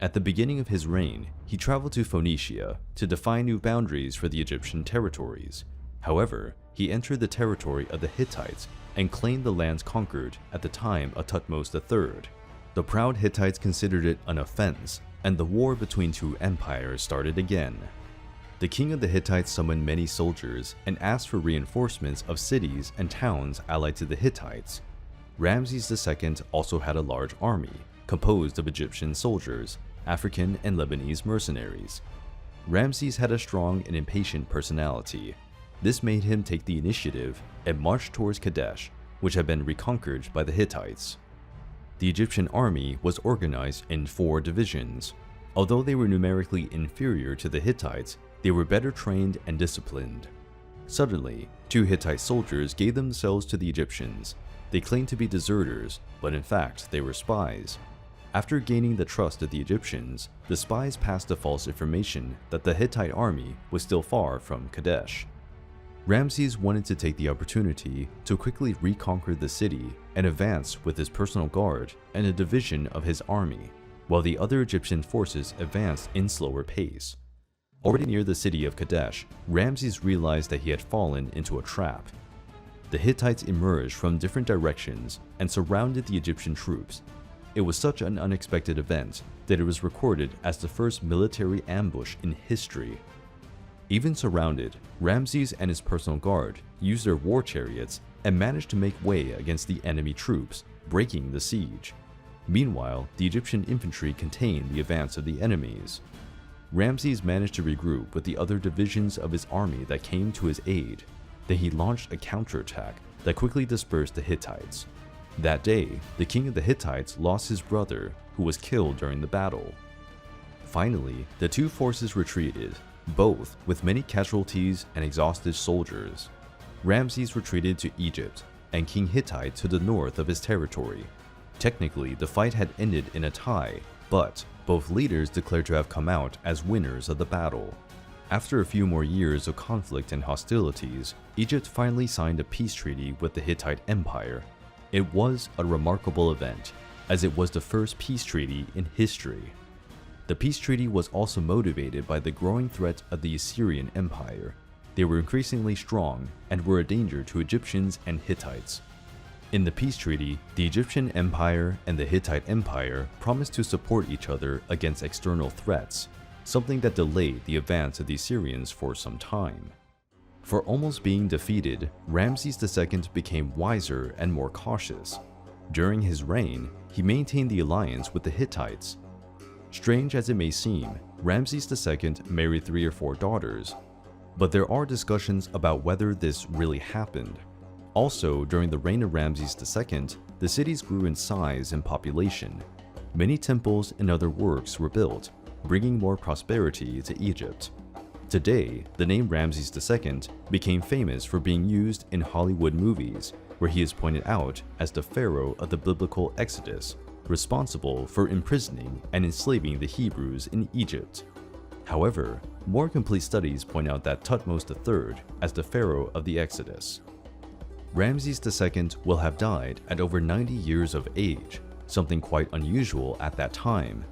At the beginning of his reign, he traveled to Phoenicia to define new boundaries for the Egyptian territories. However, he entered the territory of the Hittites and claimed the lands conquered at the time of Thutmose III. The proud Hittites considered it an offense, and the war between 2 empires started again. The king of the Hittites summoned many soldiers and asked for reinforcements of cities and towns allied to the Hittites. Ramses II also had a large army, composed of Egyptian soldiers, African and Lebanese mercenaries. Ramses had a strong and impatient personality. This made him take the initiative and march towards Kadesh, which had been reconquered by the Hittites. The Egyptian army was organized in 4 divisions. Although they were numerically inferior to the Hittites, they were better trained and disciplined. Suddenly, 2 Hittite soldiers gave themselves to the Egyptians. They claimed to be deserters, but in fact they were spies. After gaining the trust of the Egyptians, the spies passed the false information that the Hittite army was still far from Kadesh. Ramses wanted to take the opportunity to quickly reconquer the city and advance with his personal guard and a division of his army, while the other Egyptian forces advanced in slower pace. Already near the city of Kadesh, Ramses realized that he had fallen into a trap. The Hittites emerged from different directions and surrounded the Egyptian troops. It was such an unexpected event that it was recorded as the first military ambush in history. Even surrounded, Ramses and his personal guard used their war chariots and managed to make way against the enemy troops, breaking the siege. Meanwhile, the Egyptian infantry contained the advance of the enemies. Ramses managed to regroup with the other divisions of his army that came to his aid. Then he launched a counterattack that quickly dispersed the Hittites. That day, the king of the Hittites lost his brother, who was killed during the battle. Finally, the two forces retreated, both with many casualties and exhausted soldiers. Ramses retreated to Egypt, and King Hittite to the north of his territory. Technically, the fight had ended in a tie, but both leaders declared to have come out as winners of the battle. After a few more years of conflict and hostilities, Egypt finally signed a peace treaty with the Hittite Empire. It was a remarkable event, as it was the first peace treaty in history. The peace treaty was also motivated by the growing threat of the Assyrian Empire. They were increasingly strong and were a danger to Egyptians and Hittites. In the peace treaty, the Egyptian Empire and the Hittite Empire promised to support each other against external threats, something that delayed the advance of the Assyrians for some time. For almost being defeated, Ramses II became wiser and more cautious. During his reign, he maintained the alliance with the Hittites. Strange as it may seem, Ramses II married 3 or 4 daughters, but there are discussions about whether this really happened. Also, during the reign of Ramses II, the cities grew in size and population. Many temples and other works were built, bringing more prosperity to Egypt. Today, the name Ramses II became famous for being used in Hollywood movies, where he is pointed out as the pharaoh of the biblical Exodus, responsible for imprisoning and enslaving the Hebrews in Egypt. However, more complete studies point out that Thutmose III as the pharaoh of the Exodus. Ramses II will have died at over 90 years of age, something quite unusual at that time.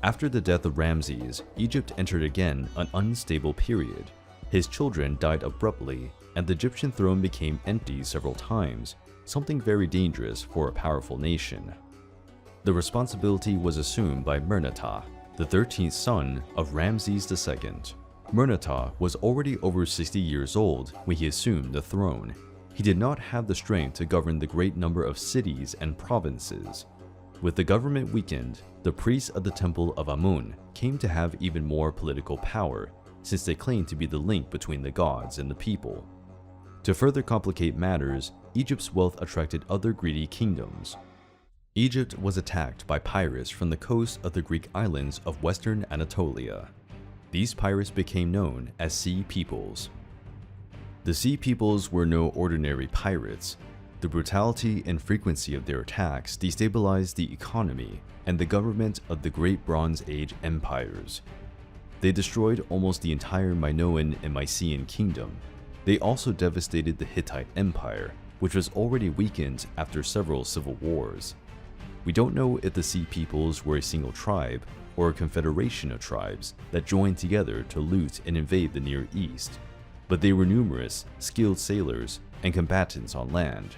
After the death of Ramses, Egypt entered again an unstable period. His children died abruptly, and the Egyptian throne became empty several times, something very dangerous for a powerful nation. The responsibility was assumed by Merneptah, the 13th son of Ramses II. Merneptah was already over 60 years old when he assumed the throne. He did not have the strength to govern the great number of cities and provinces. With the government weakened, the priests of the Temple of Amun came to have even more political power, since they claimed to be the link between the gods and the people. To further complicate matters, Egypt's wealth attracted other greedy kingdoms. Egypt was attacked by pirates from the coast of the Greek islands of western Anatolia. These pirates became known as Sea Peoples. The Sea Peoples were no ordinary pirates. The brutality and frequency of their attacks destabilized the economy and the government of the Great Bronze Age empires. They destroyed almost the entire Minoan and Mycenaean kingdom. They also devastated the Hittite Empire, which was already weakened after several civil wars. We don't know if the Sea Peoples were a single tribe or a confederation of tribes that joined together to loot and invade the Near East, but they were numerous, skilled sailors, and combatants on land.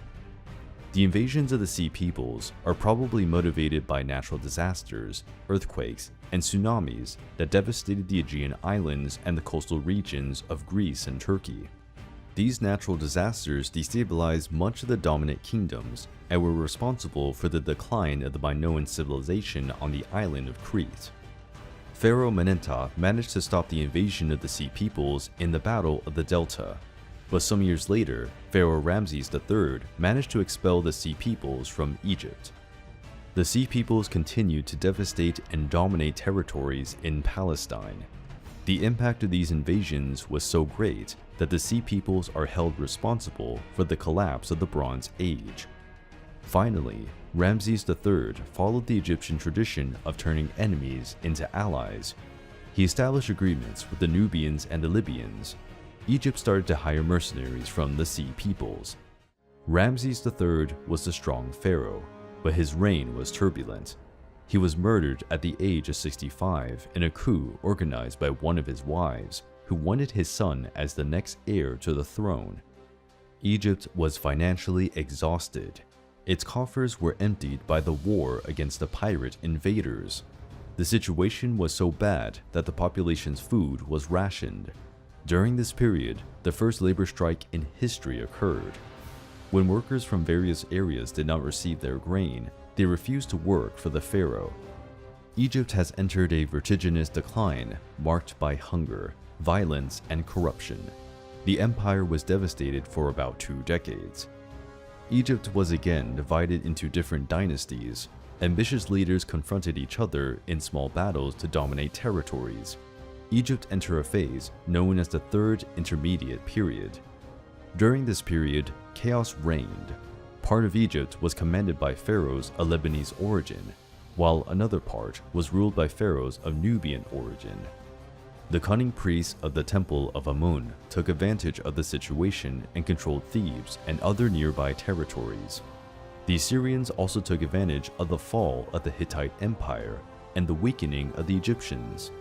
The invasions of the Sea Peoples are probably motivated by natural disasters, earthquakes, and tsunamis that devastated the Aegean islands and the coastal regions of Greece and Turkey. These natural disasters destabilized much of the dominant kingdoms and were responsible for the decline of the Minoan civilization on the island of Crete. Pharaoh Meneptah managed to stop the invasion of the Sea Peoples in the Battle of the Delta, but some years later, Pharaoh Ramses III managed to expel the Sea Peoples from Egypt. The Sea Peoples continued to devastate and dominate territories in Palestine. The impact of these invasions was so great that the Sea Peoples are held responsible for the collapse of the Bronze Age. Finally, Ramses III followed the Egyptian tradition of turning enemies into allies. He established agreements with the Nubians and the Libyans. Egypt started to hire mercenaries from the Sea Peoples. Ramses III was a strong pharaoh, but his reign was turbulent. He was murdered at the age of 65 in a coup organized by one of his wives, who wanted his son as the next heir to the throne. Egypt was financially exhausted. Its coffers were emptied by the war against the pirate invaders. The situation was so bad that the population's food was rationed. During this period, the first labor strike in history occurred. When workers from various areas did not receive their grain, they refused to work for the pharaoh. Egypt has entered a vertiginous decline marked by hunger, violence, and corruption. The empire was devastated for about 2 decades. Egypt was again divided into different dynasties. Ambitious leaders confronted each other in small battles to dominate territories. Egypt entered a phase known as the Third Intermediate Period. During this period, chaos reigned. Part of Egypt was commanded by pharaohs of Lebanese origin, while another part was ruled by pharaohs of Nubian origin. The cunning priests of the Temple of Amun took advantage of the situation and controlled Thebes and other nearby territories. The Assyrians also took advantage of the fall of the Hittite Empire and the weakening of the Egyptians.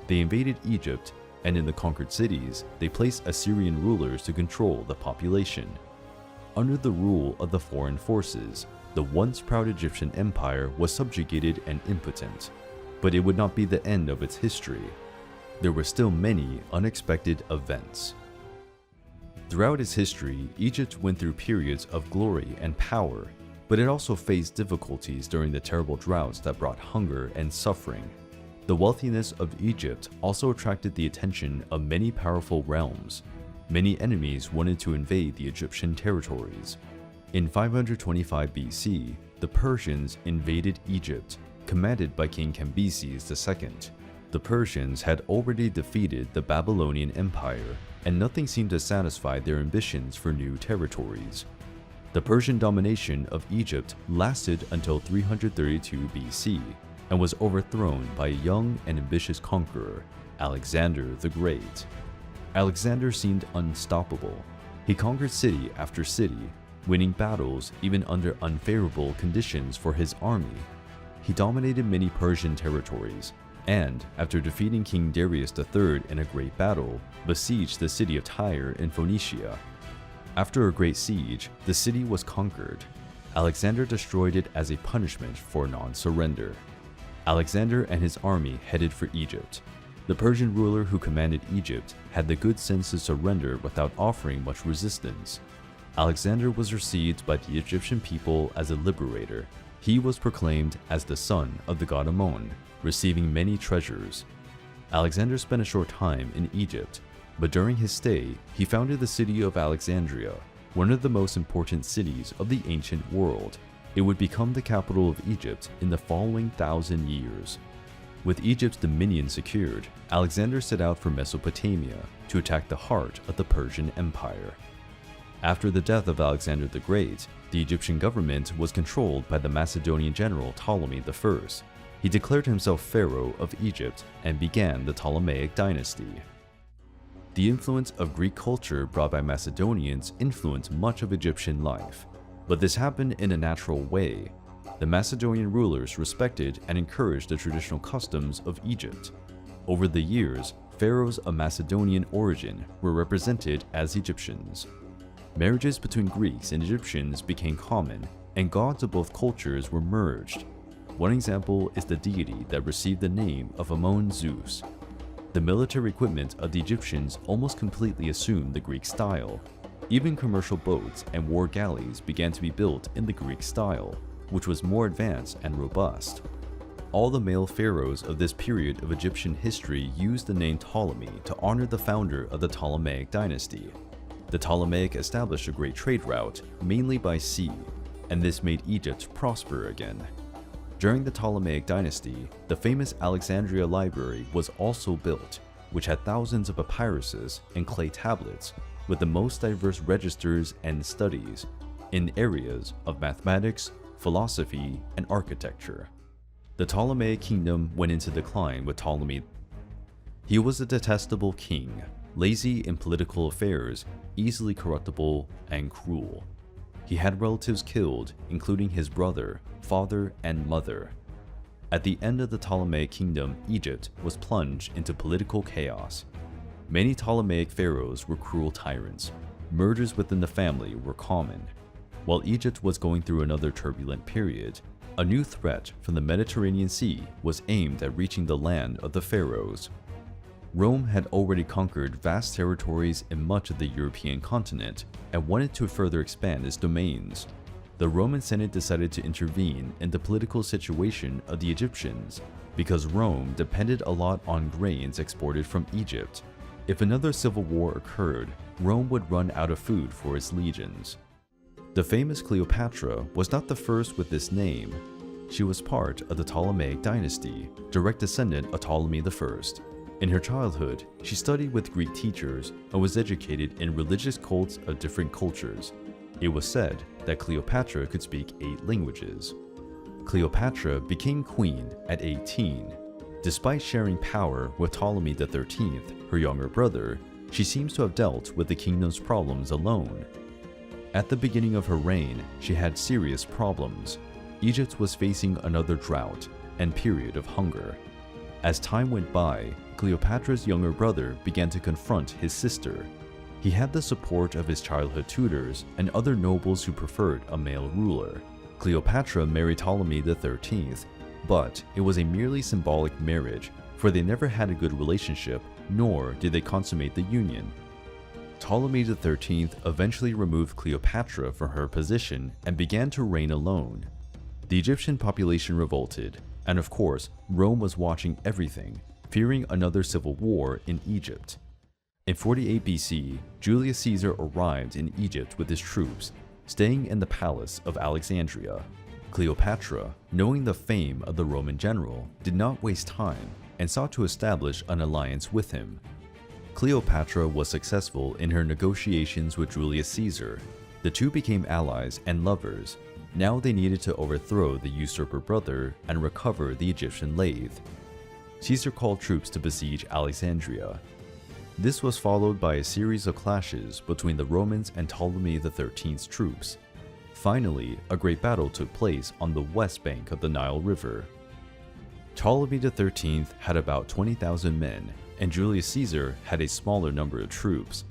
They invaded Egypt, and in the conquered cities, they placed Assyrian rulers to control the population. Under the rule of the foreign forces, the once proud Egyptian empire was subjugated and impotent, but it would not be the end of its history. There were still many unexpected events. Throughout its history, Egypt went through periods of glory and power, but it also faced difficulties during the terrible droughts that brought hunger and suffering. The wealthiness of Egypt also attracted the attention of many powerful realms. Many enemies wanted to invade the Egyptian territories. In 525 BC, the Persians invaded Egypt, commanded by King Cambyses II. The Persians had already defeated the Babylonian Empire, and nothing seemed to satisfy their ambitions for new territories. The Persian domination of Egypt lasted until 332 BC and was overthrown by a young and ambitious conqueror, Alexander the Great. Alexander seemed unstoppable. He conquered city after city, winning battles even under unfavorable conditions for his army. He dominated many Persian territories, and, after defeating King Darius III in a great battle, besieged the city of Tyre in Phoenicia. After a great siege, the city was conquered. Alexander destroyed it as a punishment for non-surrender. Alexander and his army headed for Egypt. The Persian ruler who commanded Egypt had the good sense to surrender without offering much resistance. Alexander was received by the Egyptian people as a liberator. He was proclaimed as the son of the god Amun, receiving many treasures. Alexander spent a short time in Egypt, but during his stay, he founded the city of Alexandria, one of the most important cities of the ancient world. It would become the capital of Egypt in the following 1,000 years. With Egypt's dominion secured, Alexander set out for Mesopotamia to attack the heart of the Persian Empire. After the death of Alexander the Great, the Egyptian government was controlled by the Macedonian general Ptolemy I. He declared himself pharaoh of Egypt and began the Ptolemaic dynasty. The influence of Greek culture brought by Macedonians influenced much of Egyptian life, but this happened in a natural way. The Macedonian rulers respected and encouraged the traditional customs of Egypt. Over the years, pharaohs of Macedonian origin were represented as Egyptians. Marriages between Greeks and Egyptians became common, and gods of both cultures were merged. One example is the deity that received the name of Ammon Zeus. The military equipment of the Egyptians almost completely assumed the Greek style. Even commercial boats and war galleys began to be built in the Greek style, which was more advanced and robust. All the male pharaohs of this period of Egyptian history used the name Ptolemy to honor the founder of the Ptolemaic dynasty. The Ptolemaic established a great trade route, mainly by sea, and this made Egypt prosper again. During the Ptolemaic dynasty, the famous Alexandria Library was also built, which had thousands of papyruses and clay tablets with the most diverse registers and studies. in areas of mathematics, philosophy, and architecture. The Ptolemaic kingdom went into decline with Ptolemy. He was a detestable king, lazy in political affairs, easily corruptible, and cruel. He had relatives killed, including his brother, father, and mother. At the end of the Ptolemaic kingdom, Egypt was plunged into political chaos. Many Ptolemaic pharaohs were cruel tyrants. Murders within the family were common. While Egypt was going through another turbulent period, a new threat from the Mediterranean Sea was aimed at reaching the land of the pharaohs. Rome had already conquered vast territories in much of the European continent and wanted to further expand its domains. The Roman Senate decided to intervene in the political situation of the Egyptians because Rome depended a lot on grains exported from Egypt. If another civil war occurred, Rome would run out of food for its legions. The famous Cleopatra was not the first with this name. She was part of the Ptolemaic dynasty, direct descendant of Ptolemy I. In her childhood, she studied with Greek teachers and was educated in religious cults of different cultures. It was said that Cleopatra could speak 8 languages. Cleopatra became queen at 18. Despite sharing power with Ptolemy XIII, her younger brother, she seems to have dealt with the kingdom's problems alone. At the beginning of her reign, she had serious problems. Egypt was facing another drought and period of hunger. As time went by, Cleopatra's younger brother began to confront his sister. He had the support of his childhood tutors and other nobles who preferred a male ruler. Cleopatra married Ptolemy XIII, but it was a merely symbolic marriage, for they never had a good relationship, nor did they consummate the union. Ptolemy XIII eventually removed Cleopatra from her position and began to reign alone. The Egyptian population revolted, and of course, Rome was watching everything, fearing another civil war in Egypt. In 48 BC, Julius Caesar arrived in Egypt with his troops, staying in the palace of Alexandria. Cleopatra, knowing the fame of the Roman general, did not waste time and sought to establish an alliance with him. Cleopatra was successful in her negotiations with Julius Caesar. The two became allies and lovers. Now they needed to overthrow the usurper brother and recover the Egyptian lathe. Caesar called troops to besiege Alexandria. This was followed by a series of clashes between the Romans and Ptolemy XIII's troops. Finally, a great battle took place on the west bank of the Nile River. Ptolemy XIII had about 20,000 men, and Julius Caesar had a smaller number of troops.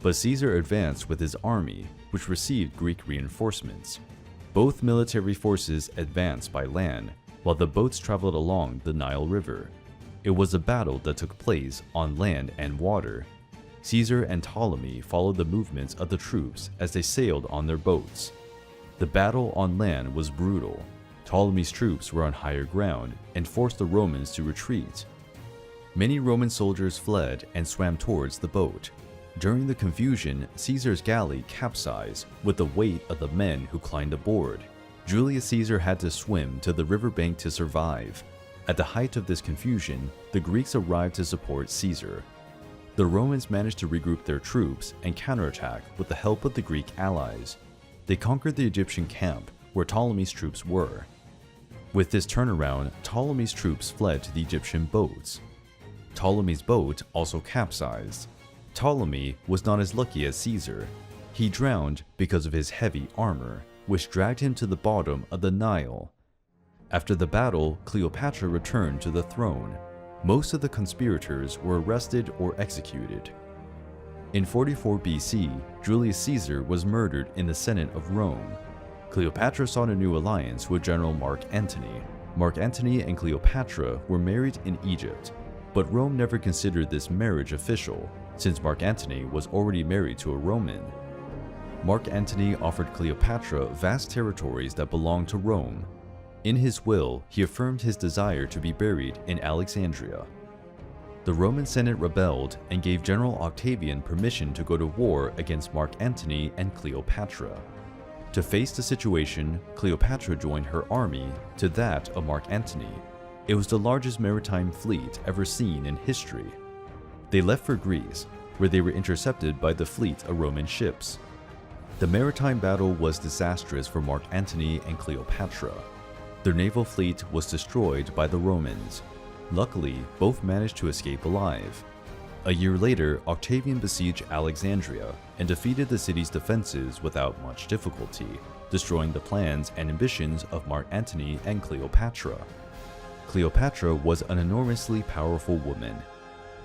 But Caesar advanced with his army, which received Greek reinforcements. Both military forces advanced by land, while the boats traveled along the Nile River. It was a battle that took place on land and water. Caesar and Ptolemy followed the movements of the troops as they sailed on their boats. The battle on land was brutal. Ptolemy's troops were on higher ground and forced the Romans to retreat. Many Roman soldiers fled and swam towards the boat. During the confusion, Caesar's galley capsized with the weight of the men who climbed aboard. Julius Caesar had to swim to the riverbank to survive. At the height of this confusion, the Greeks arrived to support Caesar. The Romans managed to regroup their troops and counterattack with the help of the Greek allies. They conquered the Egyptian camp where Ptolemy's troops were. With this turnaround, Ptolemy's troops fled to the Egyptian boats. Ptolemy's boat also capsized. Ptolemy was not as lucky as Caesar. He drowned because of his heavy armor, which dragged him to the bottom of the Nile. After the battle, Cleopatra returned to the throne. Most of the conspirators were arrested or executed. In 44 BC, Julius Caesar was murdered in the Senate of Rome. Cleopatra sought a new alliance with General Mark Antony. Mark Antony and Cleopatra were married in Egypt, but Rome never considered this marriage official, since Mark Antony was already married to a Roman. Mark Antony offered Cleopatra vast territories that belonged to Rome. In his will, he affirmed his desire to be buried in Alexandria. The Roman Senate rebelled and gave General Octavian permission to go to war against Mark Antony and Cleopatra. To face the situation, Cleopatra joined her army to that of Mark Antony. It was the largest maritime fleet ever seen in history. They left for Greece, where they were intercepted by the fleet of Roman ships. The maritime battle was disastrous for Mark Antony and Cleopatra. Their naval fleet was destroyed by the Romans. Luckily, both managed to escape alive. A year later, Octavian besieged Alexandria and defeated the city's defenses without much difficulty, destroying the plans and ambitions of Mark Antony and Cleopatra. Cleopatra was an enormously powerful woman.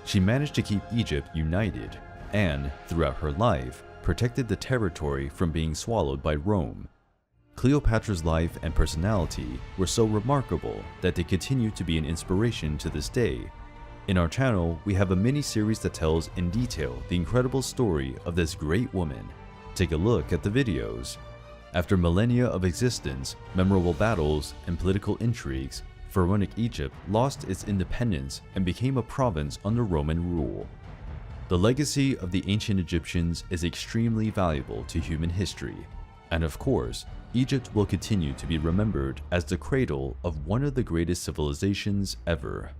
She managed to keep Egypt united and, throughout her life, protected the territory from being swallowed by Rome. Cleopatra's life and personality were so remarkable that they continue to be an inspiration to this day. In our channel, we have a mini-series that tells in detail the incredible story of this great woman. Take a look at the videos. After millennia of existence, memorable battles, and political intrigues, Pharaonic Egypt lost its independence and became a province under Roman rule. The legacy of the ancient Egyptians is extremely valuable to human history, and of course, Egypt will continue to be remembered as the cradle of one of the greatest civilizations ever.